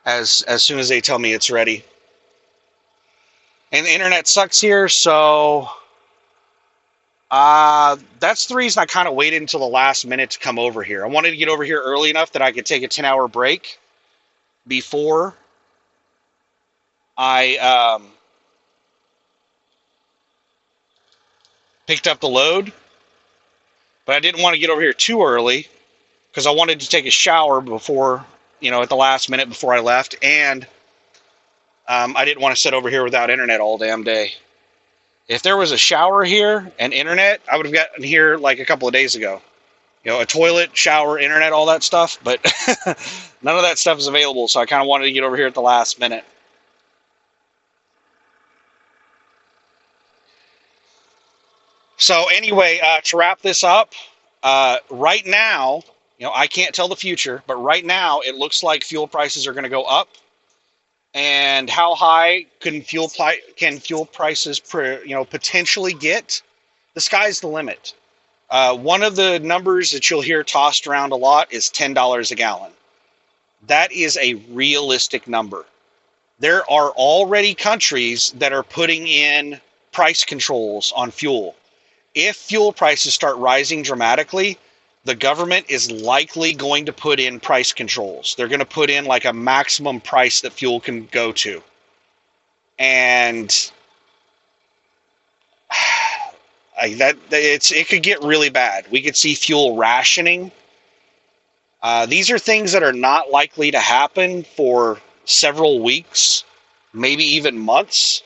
as soon as they tell me it's ready. And the internet sucks here, so that's the reason I kind of waited until the last minute to come over here. I wanted to get over here early enough that I could take a 10-hour break before I picked up the load. But I didn't want to get over here too early because I wanted to take a shower before, at the last minute before I left. And I didn't want to sit over here without internet all damn day. If there was a shower here and internet, I would have gotten here like a couple of days ago. A toilet, shower, internet, all that stuff. But none of that stuff is available, so I kind of wanted to get over here at the last minute. So anyway, to wrap this up, right now, I can't tell the future, but right now it looks like fuel prices are going to go up. And how high can fuel prices potentially get? The sky's the limit. One of the numbers that you'll hear tossed around a lot is $10 a gallon. That is a realistic number. There are already countries that are putting in price controls on fuel. If fuel prices start rising dramatically, the government is likely going to put in price controls. They're going to put in like a maximum price that fuel can go to. And it could get really bad. We could see fuel rationing. These are things that are not likely to happen for several weeks, maybe even months.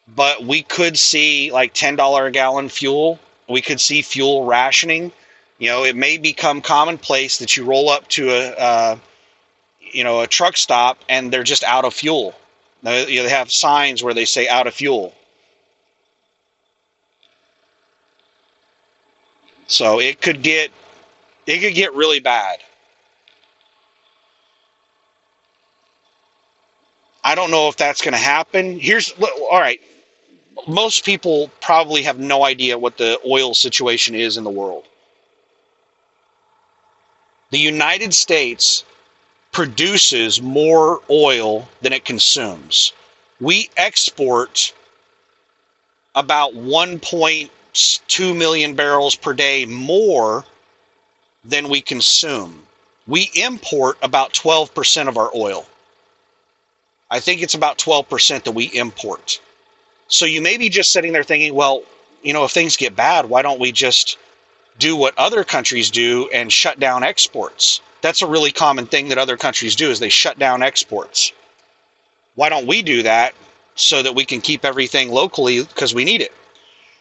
But we could see like $10 a gallon fuel. We could see fuel rationing. It may become commonplace that you roll up to a truck stop and they're just out of fuel. They have signs where they say out of fuel. So it could get really bad. I don't know if that's going to happen. All right. Most people probably have no idea what the oil situation is in the world. The United States produces more oil than it consumes. We export about 1.2 million barrels per day more than we consume. We import about 12% of our oil. I think it's about 12% that we import. So you may be just sitting there thinking, well, if things get bad, why don't we just do what other countries do and shut down exports? That's a really common thing that other countries do, is they shut down exports. Why don't we do that so that we can keep everything locally because we need it?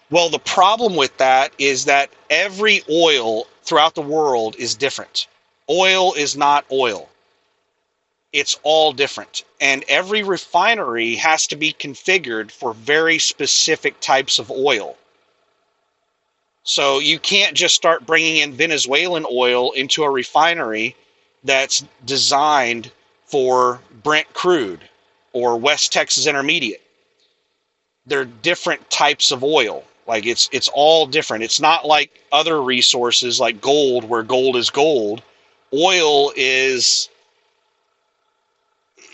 Well, the problem with that is that every oil throughout the world is different. Oil is not oil. It's all different. And every refinery has to be configured for very specific types of oil. So you can't just start bringing in Venezuelan oil into a refinery that's designed for Brent crude or West Texas Intermediate. They're different types of oil. Like it's all different. It's not like other resources like gold, where gold is gold. Oil is,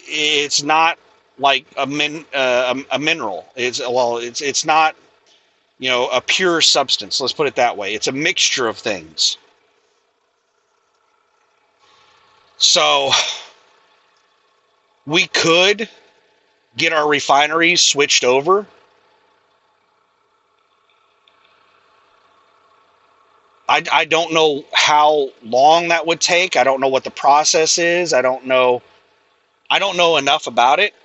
it's not like a mineral. It's not, a pure substance. Let's put it that way. It's a mixture of things. So we could get our refineries switched over. I don't know how long that would take. I don't know what the process is. I don't know enough about it.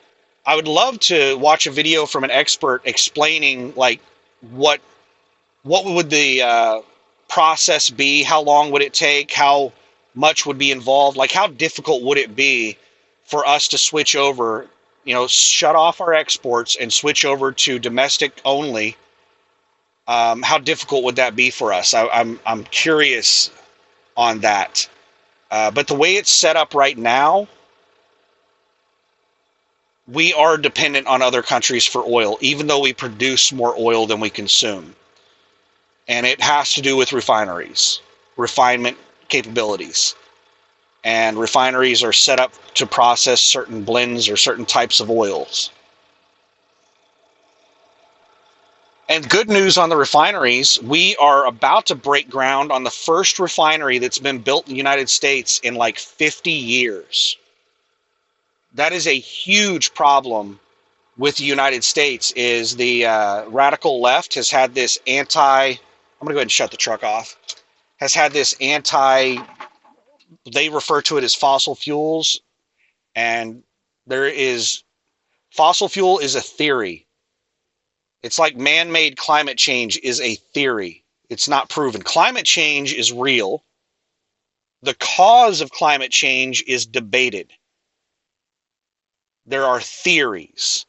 I would love to watch a video from an expert explaining like what what would the process be? How long would it take? How much would be involved? Like how difficult would it be for us to switch over, shut off our exports and switch over to domestic only? How difficult would that be for us? I'm curious on that. But the way it's set up right now, we are dependent on other countries for oil, even though we produce more oil than we consume. And it has to do with refineries, refinement capabilities. And refineries are set up to process certain blends or certain types of oils. And good news on the refineries, we are about to break ground on the first refinery that's been built in the United States in like 50 years. That is a huge problem with the United States is the radical left has had this I'm going to go ahead and shut the truck off, has had this they refer to it as fossil fuels. And fossil fuel is a theory. It's like man-made climate change is a theory. It's not proven. Climate change is real. The cause of climate change is debated. There are theories.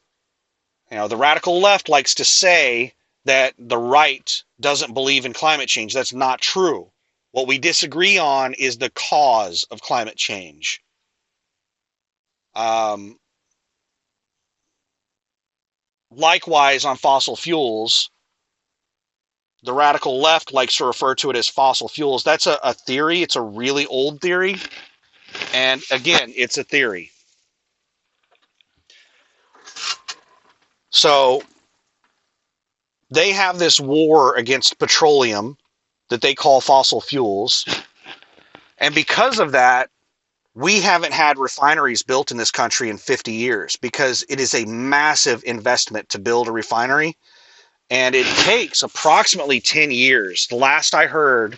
The radical left likes to say that the right doesn't believe in climate change. That's not true. What we disagree on is the cause of climate change. Likewise, on fossil fuels, the radical left likes to refer to it as fossil fuels. That's a theory. It's a really old theory. And again, it's a theory. So they have this war against petroleum that they call fossil fuels. And because of that, we haven't had refineries built in this country in 50 years because it is a massive investment to build a refinery. And it takes approximately 10 years. The last I heard,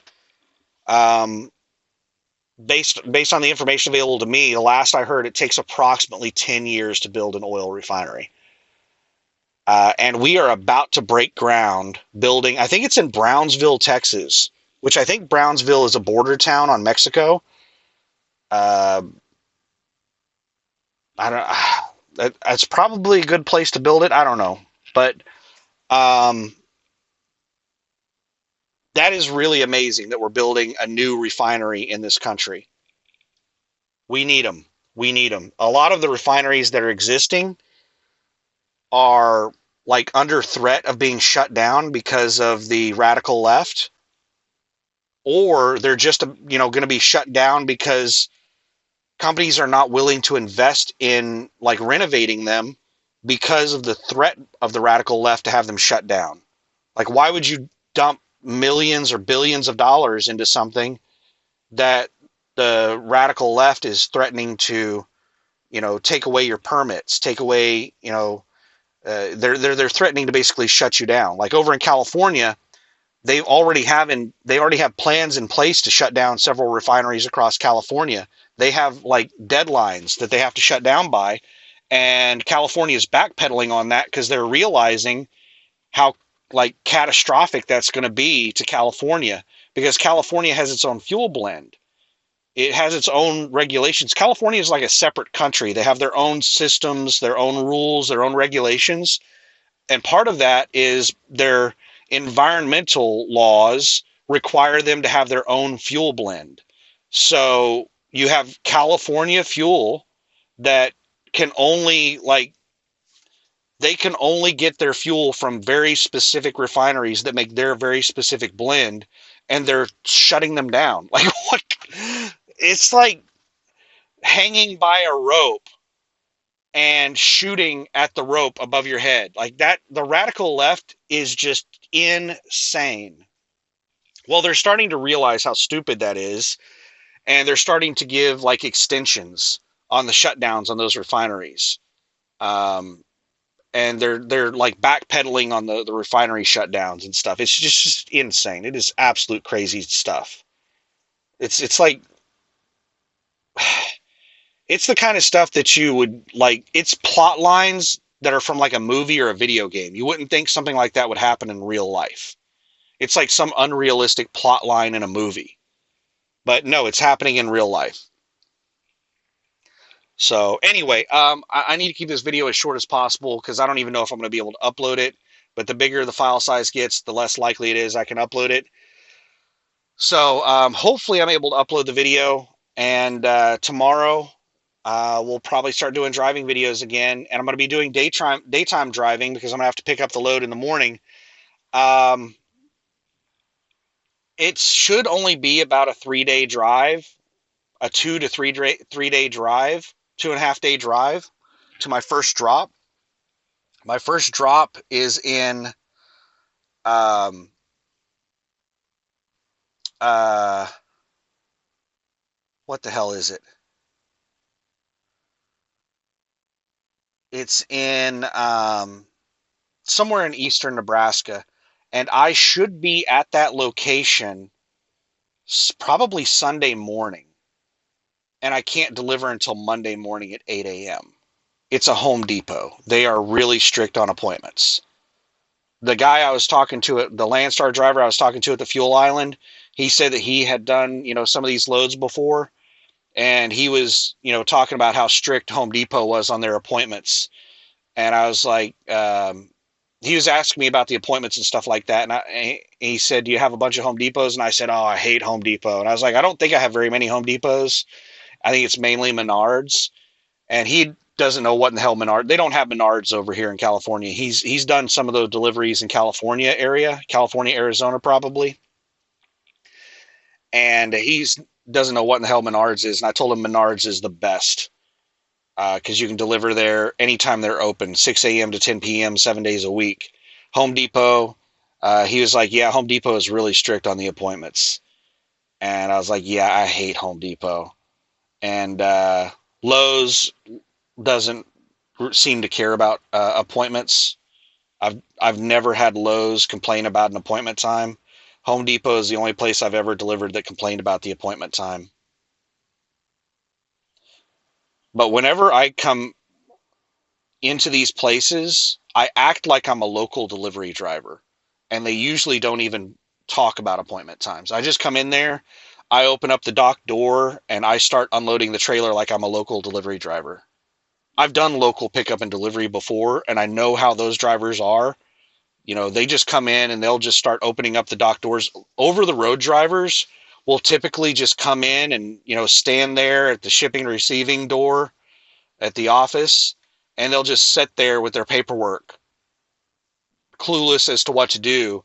based on the information available to me, the last I heard, it takes approximately 10 years to build an oil refinery. And we are about to break ground building, I think it's in Brownsville, Texas, which I think Brownsville is a border town on Mexico. I don't. That's probably a good place to build it. I don't know, but that is really amazing that we're building a new refinery in this country. We need them. We need them. A lot of the refineries that are existing are like under threat of being shut down because of the radical left, or they're just going to be shut down because companies are not willing to invest in like renovating them because of the threat of the radical left to have them shut down. Like, why would you dump millions or billions of dollars into something that the radical left is threatening to, take away your permits, take away, they're threatening to basically shut you down. Like over in California, they already have plans in place to shut down several refineries across California. They have like deadlines that they have to shut down by, and California is backpedaling on that because they're realizing how like catastrophic that's going to be to California, because California has its own fuel blend. It has its own regulations. California is like a separate country. They have their own systems, their own rules, their own regulations. And part of that is their environmental laws require them to have their own fuel blend. So you have California fuel that can only they can only get their fuel from very specific refineries that make their very specific blend, and they're shutting them down. Like what? It's like hanging by a rope and shooting at the rope above your head. Like that, the radical left is just insane. Well, they're starting to realize how stupid that is, and they're starting to give like extensions on the shutdowns on those refineries. and they're like backpedaling on the refinery shutdowns and stuff. It's just insane. It is absolute crazy stuff. It's like it's the kind of stuff that you would like. It's plot lines that are from like a movie or a video game. You wouldn't think something like that would happen in real life. It's like some unrealistic plot line in a movie. But no, it's happening in real life. So anyway, I need to keep this video as short as possible because I don't even know if I'm going to be able to upload it. But the bigger the file size gets, the less likely it is I can upload it. So hopefully I'm able to upload the video. And tomorrow we'll probably start doing driving videos again. And I'm going to be doing daytime driving because I'm going to have to pick up the load in the morning. Um, it should only be about a 3-day drive, a 2 to 3 day drive, 2.5 day drive to my first drop. My first drop is in um, uh, what the hell is it? It's in somewhere in eastern Nebraska, and I should be at that location probably Sunday morning, and I can't deliver until Monday morning at 8 a.m. It's a Home Depot. They are really strict on appointments. The guy I was talking to, the Landstar driver I was talking to at the fuel island, he said that he had done, some of these loads before, and he was, talking about how strict Home Depot was on their appointments. And I was like, he was asking me about the appointments and stuff like that. And he said, "Do you have a bunch of Home Depots?" And I said, "Oh, I hate Home Depot." And I was like, "I don't think I have very many Home Depots. I think it's mainly Menards." And he doesn't know what in the hell Menards. They don't have Menards over here in California. He's done some of those deliveries in California, Arizona, probably. And he's doesn't know what in the hell Menards is. And I told him Menards is the best because you can deliver there anytime they're open, 6 a.m. to 10 p.m., 7 days a week. Home Depot, he was like, "Yeah, Home Depot is really strict on the appointments." And I was like, "Yeah, I hate Home Depot." And Lowe's doesn't seem to care about appointments. I've never had Lowe's complain about an appointment time. Home Depot is the only place I've ever delivered that complained about the appointment time. But whenever I come into these places, I act like I'm a local delivery driver, and they usually don't even talk about appointment times. I just come in there, I open up the dock door, and I start unloading the trailer like I'm a local delivery driver. I've done local pickup and delivery before, and I know how those drivers are. They just come in and they'll just start opening up the dock doors. Over the road drivers will typically just come in and, stand there at the shipping and receiving door at the office, and they'll just sit there with their paperwork, clueless as to what to do.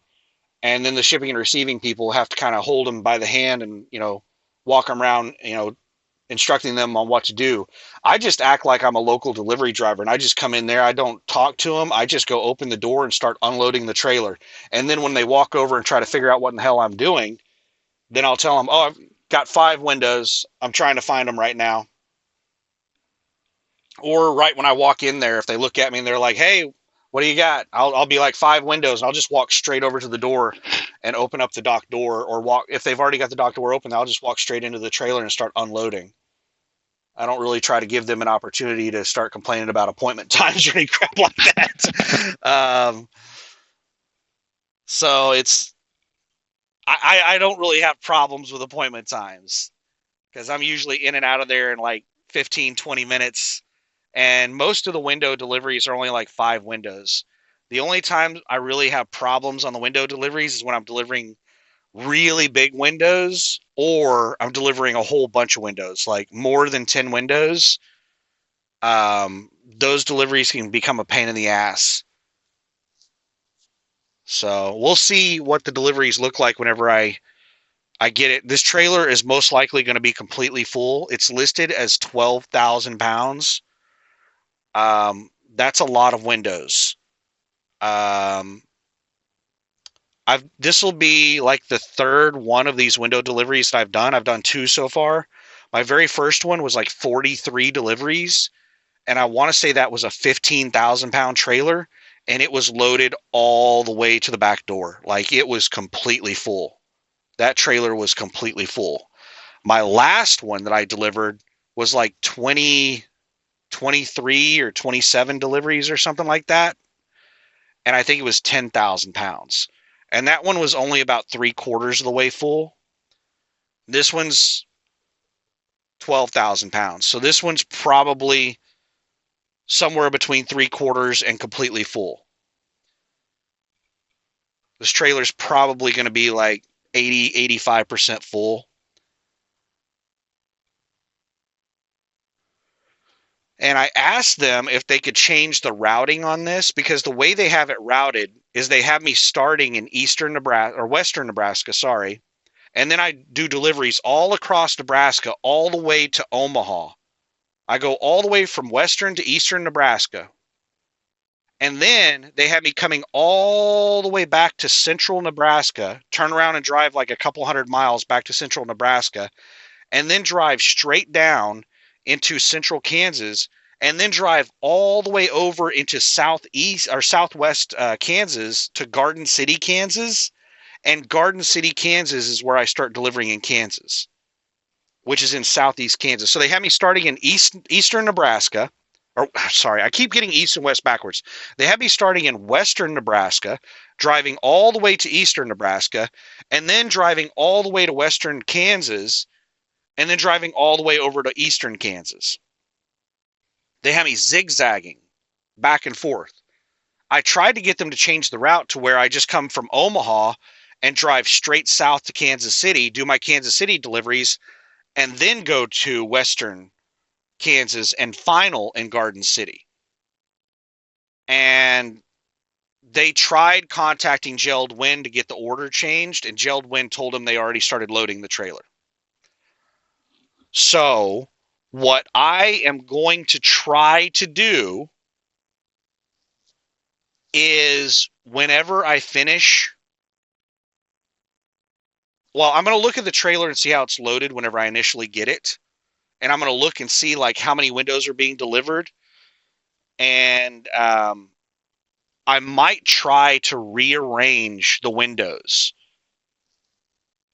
And then the shipping and receiving people have to kind of hold them by the hand and, walk them around, instructing them on what to do. I just act like I'm a local delivery driver, and I just come in there. I don't talk to them. I just go open the door and start unloading the trailer. And then when they walk over and try to figure out what in the hell I'm doing, then I'll tell them, "Oh, I've got 5 windows. I'm trying to find them right now." Or right when I walk in there, if they look at me and they're like, "Hey, what do you got?" I'll be like, "5 windows," and I'll just walk straight over to the door and open up the dock door, or walk, if they've already got the dock door open, I'll just walk straight into the trailer and start unloading. I don't really try to give them an opportunity to start complaining about appointment times or any crap like that. So I don't really have problems with appointment times because I'm usually in and out of there in like 15, 20 minutes. And most of the window deliveries are only like 5 windows. The only time I really have problems on the window deliveries is when I'm delivering really big windows, or I'm delivering a whole bunch of windows, like more than 10 windows. Those deliveries can become a pain in the ass. So we'll see what the deliveries look like whenever I get it. This trailer is most likely going to be completely full. It's listed as 12,000 pounds. That's a lot of windows. Um, this will be like the third one of these window deliveries that I've done. I've done 2 so far. My very first one was like 43 deliveries, And I want to say that was a 15,000-pound trailer, and it was loaded all the way to the back door. Like, it was completely full. That trailer was completely full. My last one that I delivered was like 20, 23 or 27 deliveries or something like that. And I think it was 10,000 pounds. And that one was only about 3/4 of the way full. This one's 12,000 pounds. So this one's probably somewhere between 3/4 and completely full. This trailer's probably going to be like 85% full. And I asked them if they could change the routing on this, because the way they have it routed is they have me starting in eastern Nebraska or western Nebraska, sorry. And then I do deliveries all across Nebraska, all the way to Omaha. I go all the way from western to eastern Nebraska. And then they have me coming all the way back to central Nebraska, turn around and drive like a couple 100 miles back to central Nebraska, and then drive straight down into central Kansas, and then drive all the way over into southeast or southwest Kansas to Garden City, Kansas. And Garden City, Kansas is where I start delivering in Kansas, which is in southeast Kansas. So they have me starting in eastern Nebraska. Or sorry, I keep getting east and west backwards. They have me starting in western Nebraska, driving all the way to eastern Nebraska, and then driving all the way to western Kansas, and then driving all the way over to eastern Kansas. They have me zigzagging back and forth. I tried to get them to change the route to where I just come from Omaha and drive straight south to Kansas City, do my Kansas City deliveries, and then go to western Kansas and final in Garden City. And they tried contacting Geld Wind to get the order changed, and Geld Wind told them they already started loading the trailer. So what I am going to try to do is whenever I finish, well, I'm going to look at the trailer and see how it's loaded whenever I initially get it. And I'm going to look and see like how many windows are being delivered. And I might try to rearrange the windows.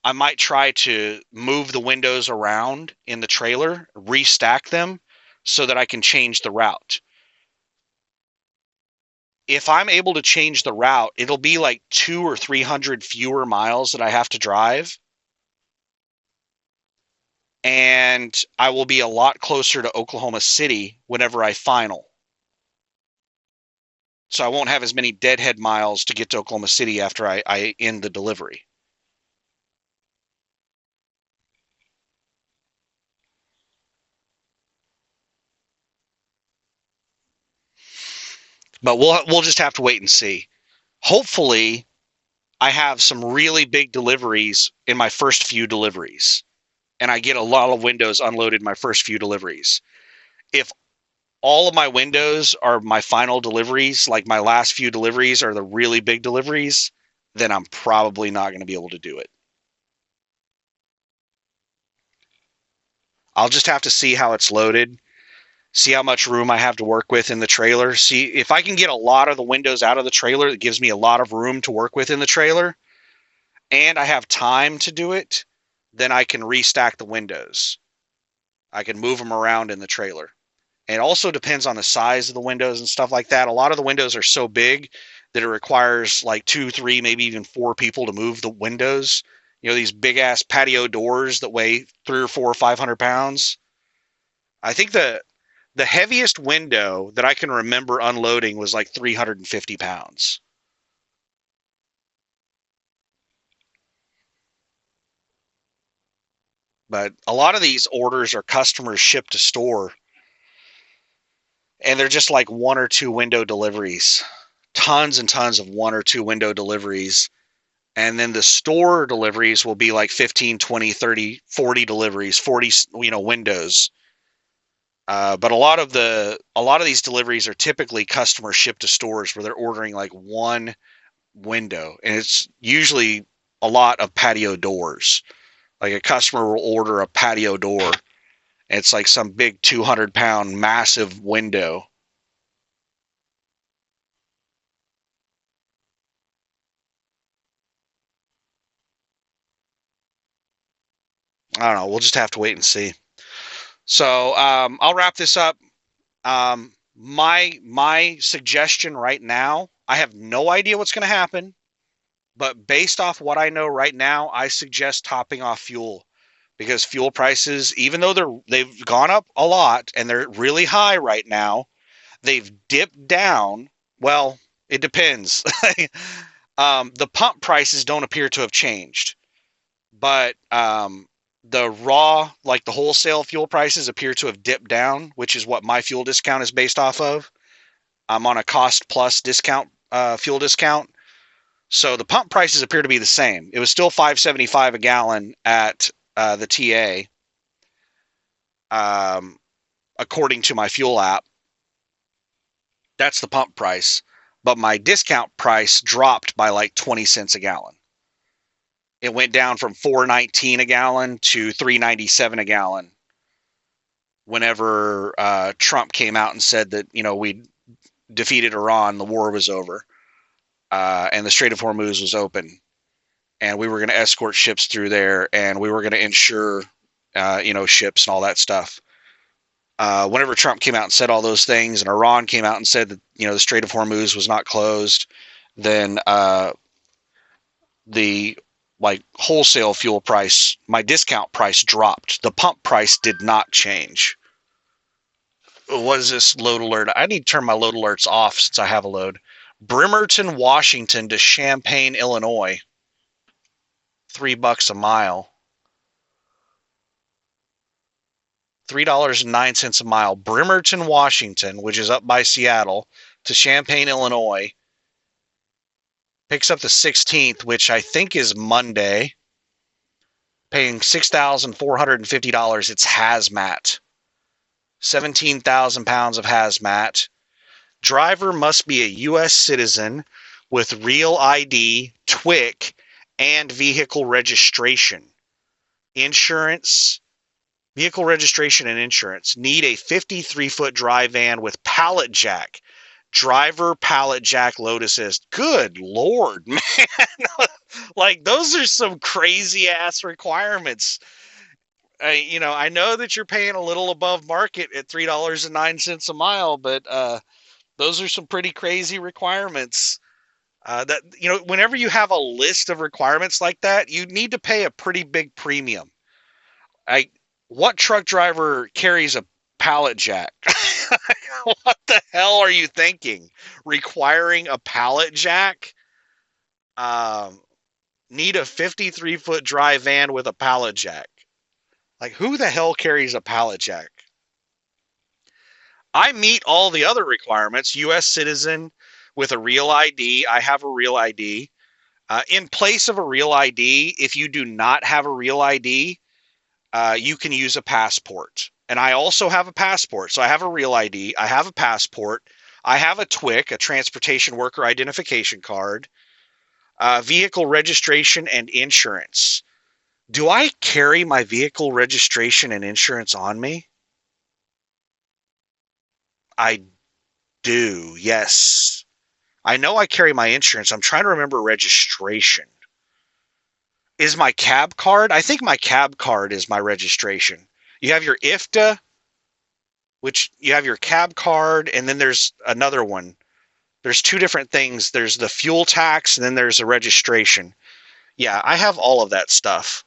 I might try to move the windows around in the trailer, restack them so that I can change the route. If I'm able to change the route, it'll be like 200 or 300 fewer miles that I have to drive. And I will be a lot closer to Oklahoma City whenever I final. So I won't have as many deadhead miles to get to Oklahoma City after I end the delivery. But we'll just have to wait and see. Hopefully, I have some really big deliveries in my first few deliveries, and I get a lot of windows unloaded in my first few deliveries. If all of my windows are my final deliveries, like my last few deliveries are the really big deliveries, then I'm probably not going to be able to do it. I'll just have to see how it's loaded, see how much room I have to work with in the trailer. See if I can get a lot of the windows out of the trailer. That gives me a lot of room to work with in the trailer, and I have time to do it, then I can restack the windows. I can move them around in the trailer. And it also depends on the size of the windows and stuff like that. A lot of the windows are so big that it requires like 2, 3, maybe even 4 people to move the windows. You know, these big ass patio doors that weigh 3 or 4 or 500 pounds. I think the heaviest window that I can remember unloading was like 350 pounds. But a lot of these orders are customers shipped to store, and they're just like 1 or 2 window deliveries. Tons and tons of 1 or 2 window deliveries. And then the store deliveries will be like 15, 20, 30, 40 deliveries, 40, windows. But a lot of these deliveries are typically customer shipped to stores where they're ordering like 1 window, and it's usually a lot of patio doors. Like a customer will order a patio door, It's like some big 200-pound massive window. I don't know. We'll just have to wait and see. So I'll wrap this up. My suggestion right now, I have no idea what's going to happen, but based off what I know right now, I suggest topping off fuel because fuel prices, even though they've gone up a lot and they're really high right now, they've dipped down. Well, it depends. The pump prices don't appear to have changed, but the raw, like the wholesale fuel prices, appear to have dipped down, which is what my fuel discount is based off of. I'm on a cost plus discount, fuel discount. So the pump prices appear to be the same. It was still $5.75 a gallon at the TA, according to my fuel app. That's the pump price. But my discount price dropped by like 20 cents a gallon. It went down from $4.19 a gallon to $3.97 a gallon whenever Trump came out and said that, we defeated Iran, the war was over, and the Strait of Hormuz was open. And we were going to escort ships through there, and we were going to insure, ships and all that stuff. Whenever Trump came out and said all those things, and Iran came out and said that, the Strait of Hormuz was not closed, then the wholesale fuel price, my discount price dropped. The pump price did not change. What is this load alert? I need to turn my load alerts off since I have a load. Bremerton, Washington to Champaign, Illinois. $3 a mile. $3.09 a mile. Bremerton, Washington, which is up by Seattle, to Champaign, Illinois. Picks up the 16th, which I think is Monday. Paying $6,450. It's hazmat. 17,000 pounds of hazmat. Driver must be a U.S. citizen with real ID, TWIC, and vehicle registration. Insurance, vehicle registration and insurance. Need a 53-foot dry van with pallet jack. Driver pallet jack load assist. Good Lord, man. Like, those are some crazy ass requirements. I know that you're paying a little above market at $3.09 a mile, but those are some pretty crazy requirements. That whenever you have a list of requirements like that, you need to pay a pretty big premium. What truck driver carries a pallet jack? What the hell are you thinking? Requiring a pallet jack? Need a 53-foot dry van with a pallet jack. Like, who the hell carries a pallet jack? I meet all the other requirements. U.S. citizen with a real ID. I have a real ID. In place of a real ID, if you do not have a real ID, you can use a passport. And I also have a passport. So I have a real ID. I have a passport. I have a TWIC, a transportation worker identification card, vehicle registration and insurance. Do I carry my vehicle registration and insurance on me? I do, yes. I know I carry my insurance. I'm trying to remember registration. Is my cab card? I think my cab card is my registration. You have your IFTA, which you have your cab card, and then there's another one. There's two different things. There's the fuel tax, and then there's a registration. Yeah, I have all of that stuff.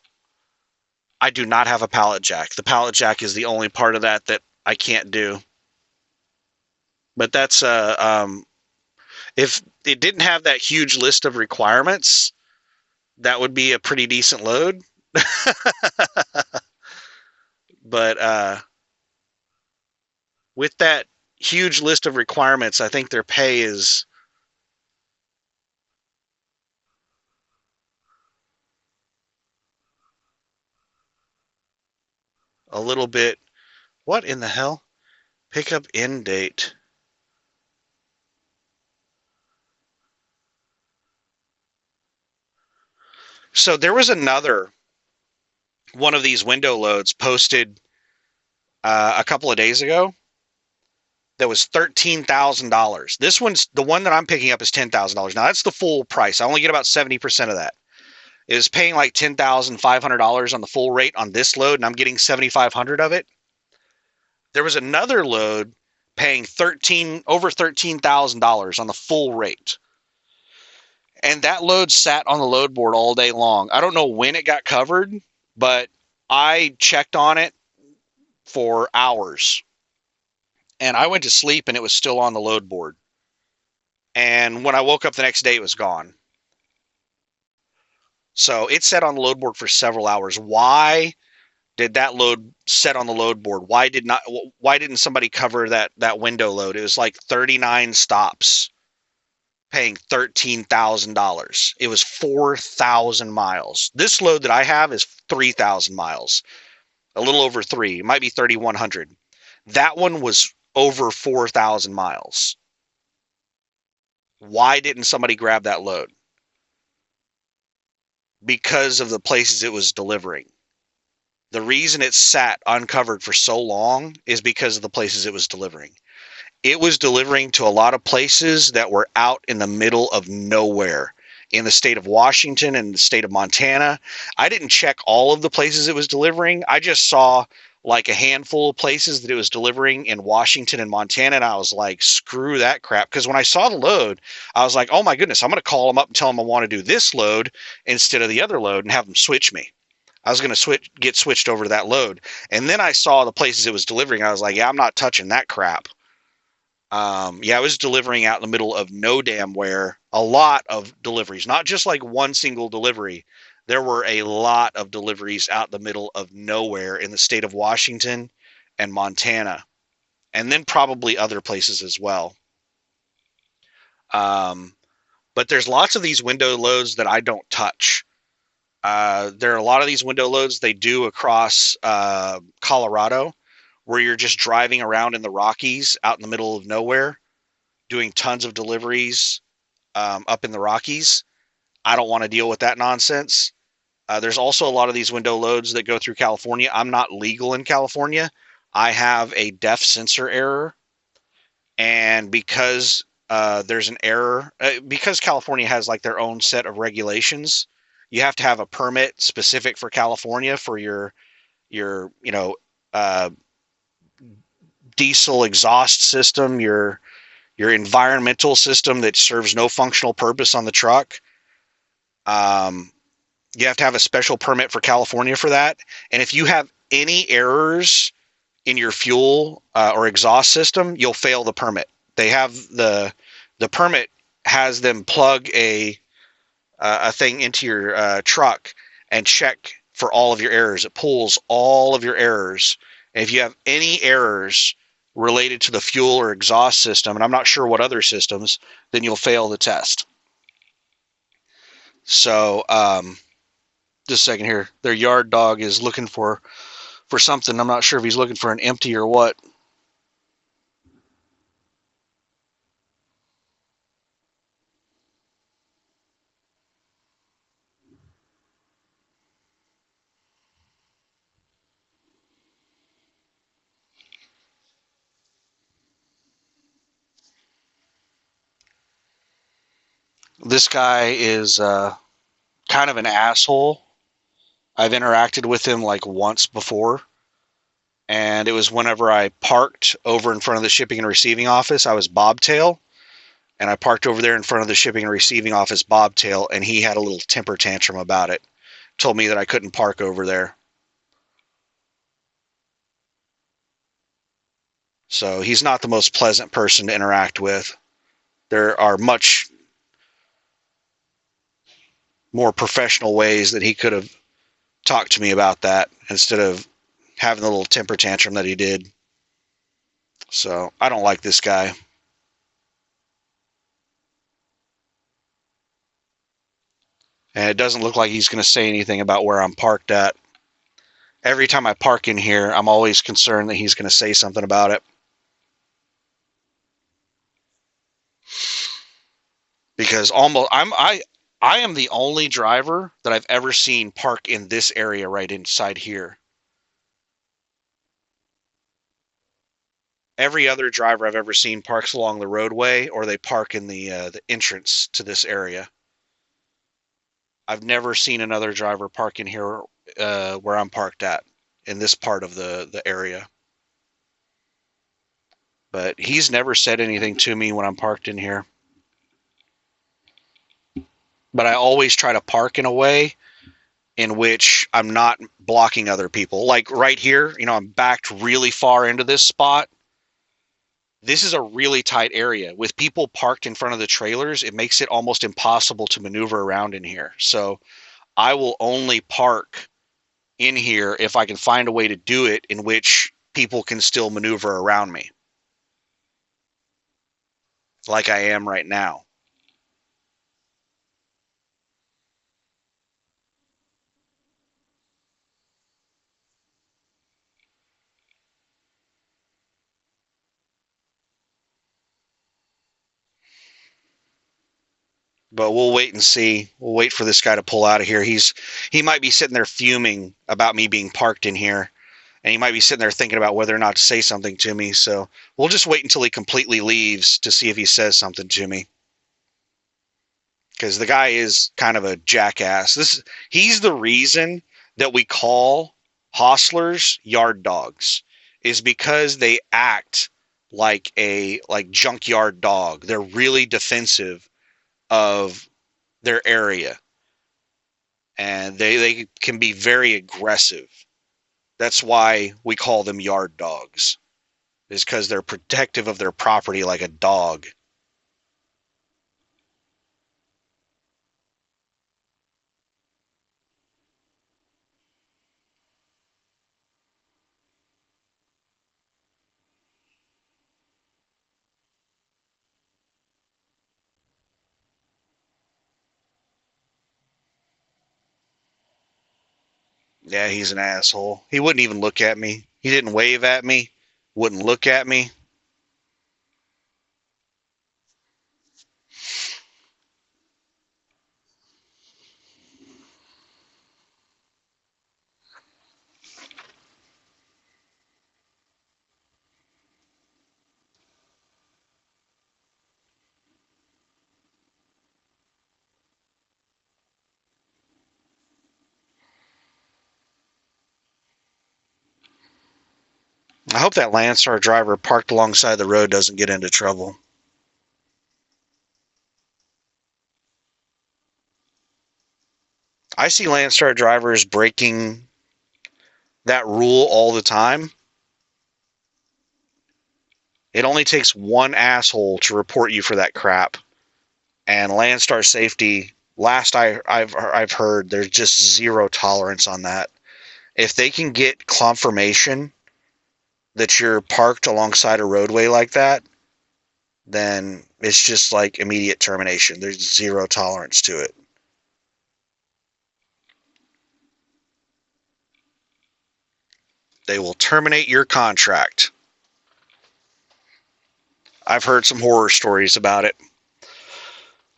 I do not have a pallet jack. The pallet jack is the only part of that I can't do. But that's if it didn't have that huge list of requirements, that would be a pretty decent load. But with that huge list of requirements, I think their pay is a little bit. What in the hell? Pickup end date. So there was another one of these window loads posted a couple of days ago that was $13,000. This one's the one that I'm picking up is $10,000. Now that's the full price. I only get about 70% of that. It was paying like $10,500 on the full rate on this load, and I'm getting 7,500 of it. There was another load paying over $13,000 on the full rate. And that load sat on the load board all day long. I don't know when it got covered, but I checked on it for hours. And I went to sleep and it was still on the load board. And when I woke up the next day, it was gone. So it sat on the load board for several hours. Why did that load set on the load board? Why didn't somebody cover that window load? It was like 39 stops paying $13,000. It was 4,000 miles. This load that I have is 3,000 miles, a little over three. It might be 3,100. That one was over 4,000 miles. Why didn't somebody grab that load? Because of the places it was delivering. The reason it sat uncovered for so long is because of the places it was delivering. It was delivering to a lot of places that were out in the middle of nowhere in the state of Washington and the state of Montana. I didn't check all of the places it was delivering. I just saw like a handful of places that it was delivering in Washington and Montana. And I was like, screw that crap. Because when I saw the load, I was like, oh my goodness, I'm going to call them up and tell them I want to do this load instead of the other load and have them switch me. I was going to get switched over to that load. And then I saw the places it was delivering. I was like, yeah, I'm not touching that crap. Yeah, I was delivering out in the middle of no damn where. A lot of deliveries, not just like one single delivery. There were a lot of deliveries out in the middle of nowhere in the state of Washington and Montana, and then probably other places as well. Um, but there's lots of these window loads that I don't touch. There are a lot of these window loads they do across Colorado, where you're just driving around in the Rockies out in the middle of nowhere, doing tons of deliveries up in the Rockies. I don't want to deal with that nonsense. There's also a lot of these window loads that go through California. I'm not legal in California. I have a depth sensor error. And because there's an error, because California has like their own set of regulations, you have to have a permit specific for California for your uh, diesel exhaust system, your environmental system that serves no functional purpose on the truck. You have to have a special permit for California for that. And if you have any errors in your fuel or exhaust system, you'll fail the permit. They have the permit has them plug a thing into your truck and check for all of your errors. It pulls all of your errors. And if you have any errors related to the fuel or exhaust system, and I'm not sure what other systems, then you'll fail the test. So, just a second here. Their yard dog is looking for something. I'm not sure if he's looking for an empty or what. This guy is kind of an asshole. I've interacted with him like once before, and it was whenever I parked over in front of the shipping and receiving office. I was bobtail, and I parked over there in front of the shipping and receiving office bobtail, and he had a little temper tantrum about it. Told me that I couldn't park over there. So he's not the most pleasant person to interact with. There are much more professional ways that he could have talked to me about that instead of having the little temper tantrum that he did. So I don't like this guy. And it doesn't look like he's going to say anything about where I'm parked at. Every time I park in here, I'm always concerned that he's going to say something about it. Because I am the only driver that I've ever seen park in this area right inside here. Every other driver I've ever seen parks along the roadway, or they park in the entrance to this area. I've never seen another driver park in here where I'm parked at in this part of the area. But he's never said anything to me when I'm parked in here. But I always try to park in a way in which I'm not blocking other people. Like right here, I'm backed really far into this spot. This is a really tight area. With people parked in front of the trailers, it makes it almost impossible to maneuver around in here. So I will only park in here if I can find a way to do it in which people can still maneuver around me, like I am right now. But we'll wait and see. We'll wait for this guy to pull out of here. He might be sitting there fuming about me being parked in here, and he might be sitting there thinking about whether or not to say something to me. So we'll just wait until he completely leaves to see if he says something to me. Because the guy is kind of a jackass. He's the reason that we call hostlers yard dogs, is because they act like a junkyard dog. They're really defensive of their area, and they can be very aggressive. That's why we call them yard dogs, is because they're protective of their property like a dog. Yeah, he's an asshole. He wouldn't even look at me. He didn't wave at me, wouldn't look at me. I hope that Landstar driver parked alongside the road doesn't get into trouble. I see Landstar drivers breaking that rule all the time. It only takes one asshole to report you for that crap. And Landstar safety, I've heard, there's just zero tolerance on that. If they can get confirmation that you're parked alongside a roadway like that, then it's just like immediate termination. There's zero tolerance to it. They will terminate your contract. I've heard some horror stories about it.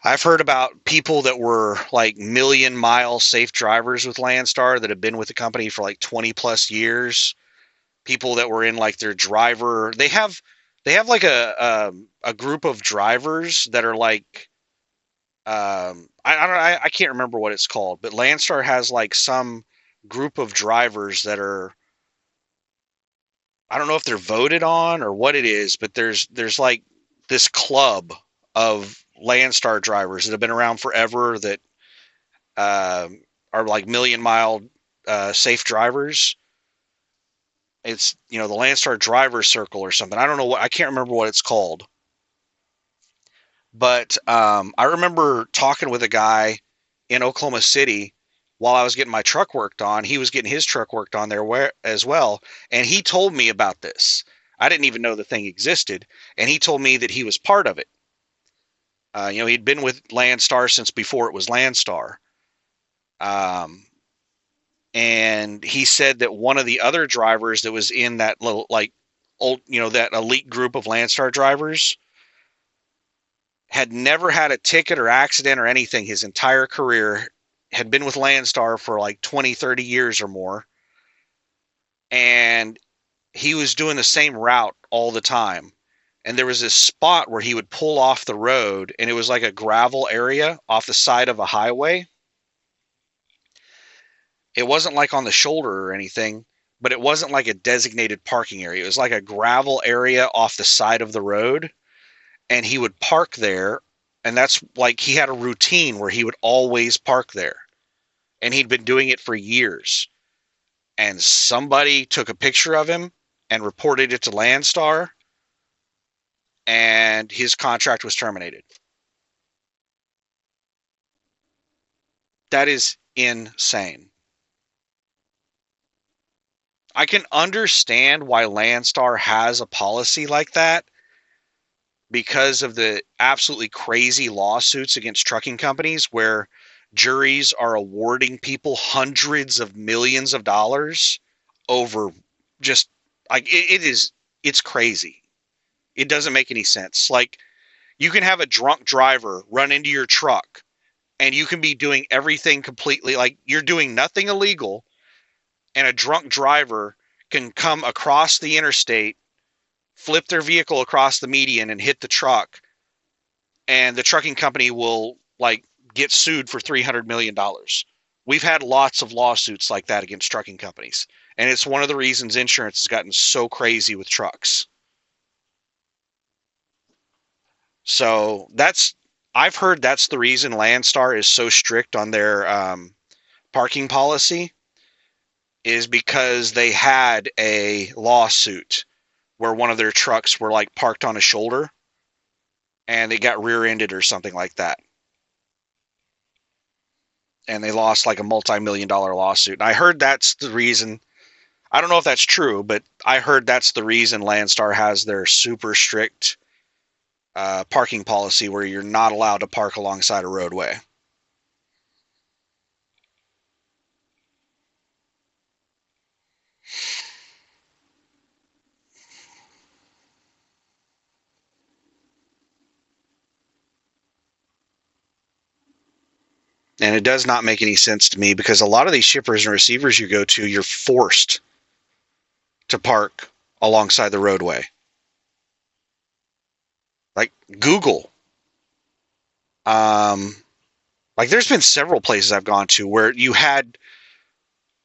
I've heard about people that were like million-mile safe drivers with Landstar that have been with the company for like 20 plus years. People that were in like their driver. They have like a group of drivers that are like I can't remember what it's called, but Landstar has like some group of drivers that are, I don't know if they're voted on or what it is, but there's like this club of Landstar drivers that have been around forever that uh, are like million-mile safe drivers. It's the Landstar Driver Circle or something. I don't know what, I can't remember what it's called. But I remember talking with a guy in Oklahoma City while I was getting my truck worked on. He was getting his truck worked on there as well, and he told me about this. I didn't even know the thing existed, and he told me that he was part of it. He'd been with Landstar since before it was Landstar. Um, and he said that one of the other drivers that was in that little like old, that elite group of Landstar drivers had never had a ticket or accident or anything his entire career, had been with Landstar for like 20, 30 years or more. And he was doing the same route all the time. And there was this spot where he would pull off the road, and it was like a gravel area off the side of a highway. It wasn't like on the shoulder or anything, but it wasn't like a designated parking area. It was like a gravel area off the side of the road, and he would park there. And that's like he had a routine where he would always park there, and he'd been doing it for years. And somebody took a picture of him and reported it to Landstar, and his contract was terminated. That is insane. I can understand why Landstar has a policy like that because of the absolutely crazy lawsuits against trucking companies where juries are awarding people hundreds of millions of dollars over just like it's crazy. It doesn't make any sense. Like you can have a drunk driver run into your truck and you can be doing everything completely like you're doing nothing illegal, and a drunk driver can come across the interstate, flip their vehicle across the median and hit the truck, and the trucking company will like get sued for $300 million. We've had lots of lawsuits like that against trucking companies, and it's one of the reasons insurance has gotten so crazy with trucks. So I've heard that's the reason Landstar is so strict on their parking policy, is because they had a lawsuit where one of their trucks were like parked on a shoulder and they got rear-ended or something like that. And they lost like a multi-million-dollar lawsuit. And I heard that's the reason. I don't know if that's true, but I heard that's the reason Landstar has their super strict parking policy where you're not allowed to park alongside a roadway. And it does not make any sense to me because a lot of these shippers and receivers you go to, you're forced to park alongside the roadway. Like Google. Um, like there's been several places I've gone to where you had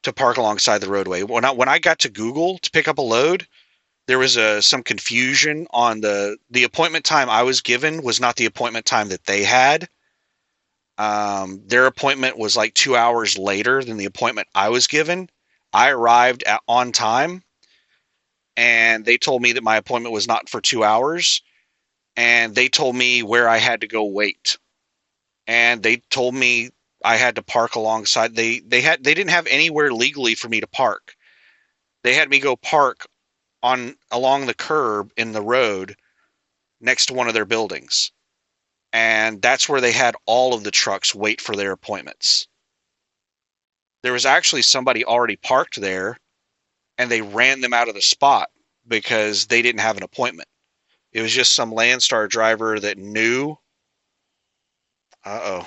to park alongside the roadway. When I got to Google to pick up a load, there was some confusion on the appointment time I was given was not the appointment time that they had. Their appointment was like 2 hours later than the appointment I was given. I arrived on time, and they told me that my appointment was not for 2 hours, and they told me where I had to go wait, and they told me I had to park alongside. They didn't have anywhere legally for me to park. They had me go park on along the curb in the road next to one of their buildings. And that's where they had all of the trucks wait for their appointments. There was actually somebody already parked there, and they ran them out of the spot because they didn't have an appointment. It was just some Landstar driver that knew. Uh-oh.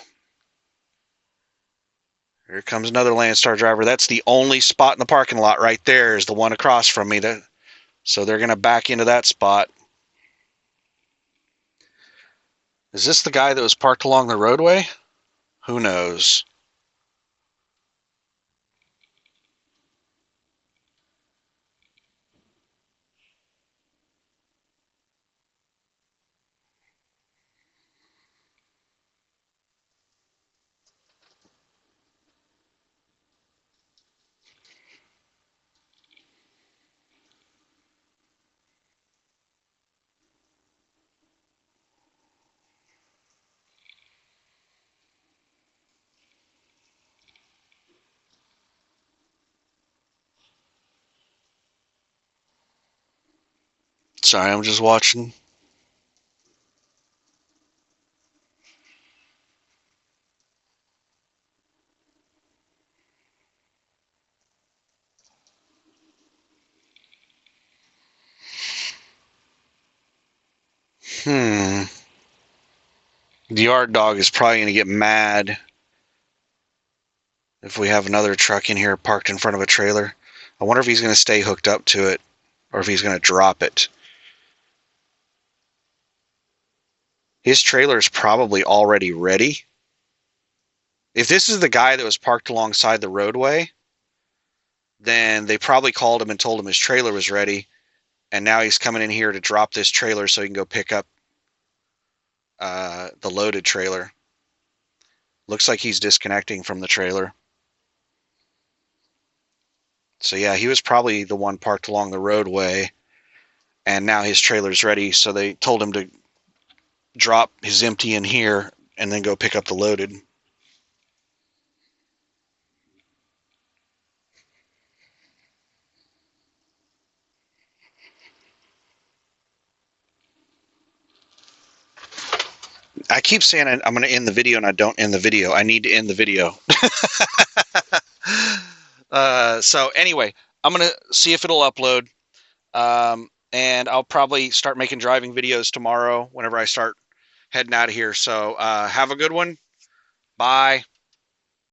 Here comes another Landstar driver. That's the only spot in the parking lot right there is the one across from me. So they're going to back into that spot. Is this the guy that was parked along the roadway? Who knows? Sorry, I'm just watching. Hmm. The yard dog is probably going to get mad if we have another truck in here parked in front of a trailer. I wonder if he's going to stay hooked up to it or if he's going to drop it. His trailer is probably already ready. If this is the guy that was parked alongside the roadway, then they probably called him and told him his trailer was ready, and now he's coming in here to drop this trailer so he can go pick up the loaded trailer. Looks like he's disconnecting from the trailer. So yeah, he was probably the one parked along the roadway, and now his trailer's ready, so they told him to drop his empty in here and then go pick up the loaded. I keep saying I'm going to end the video, and I don't end the video. I need to end the video. So anyway, I'm going to see if it'll upload. And I'll probably start making driving videos tomorrow whenever I start heading out of here. So have a good one. Bye.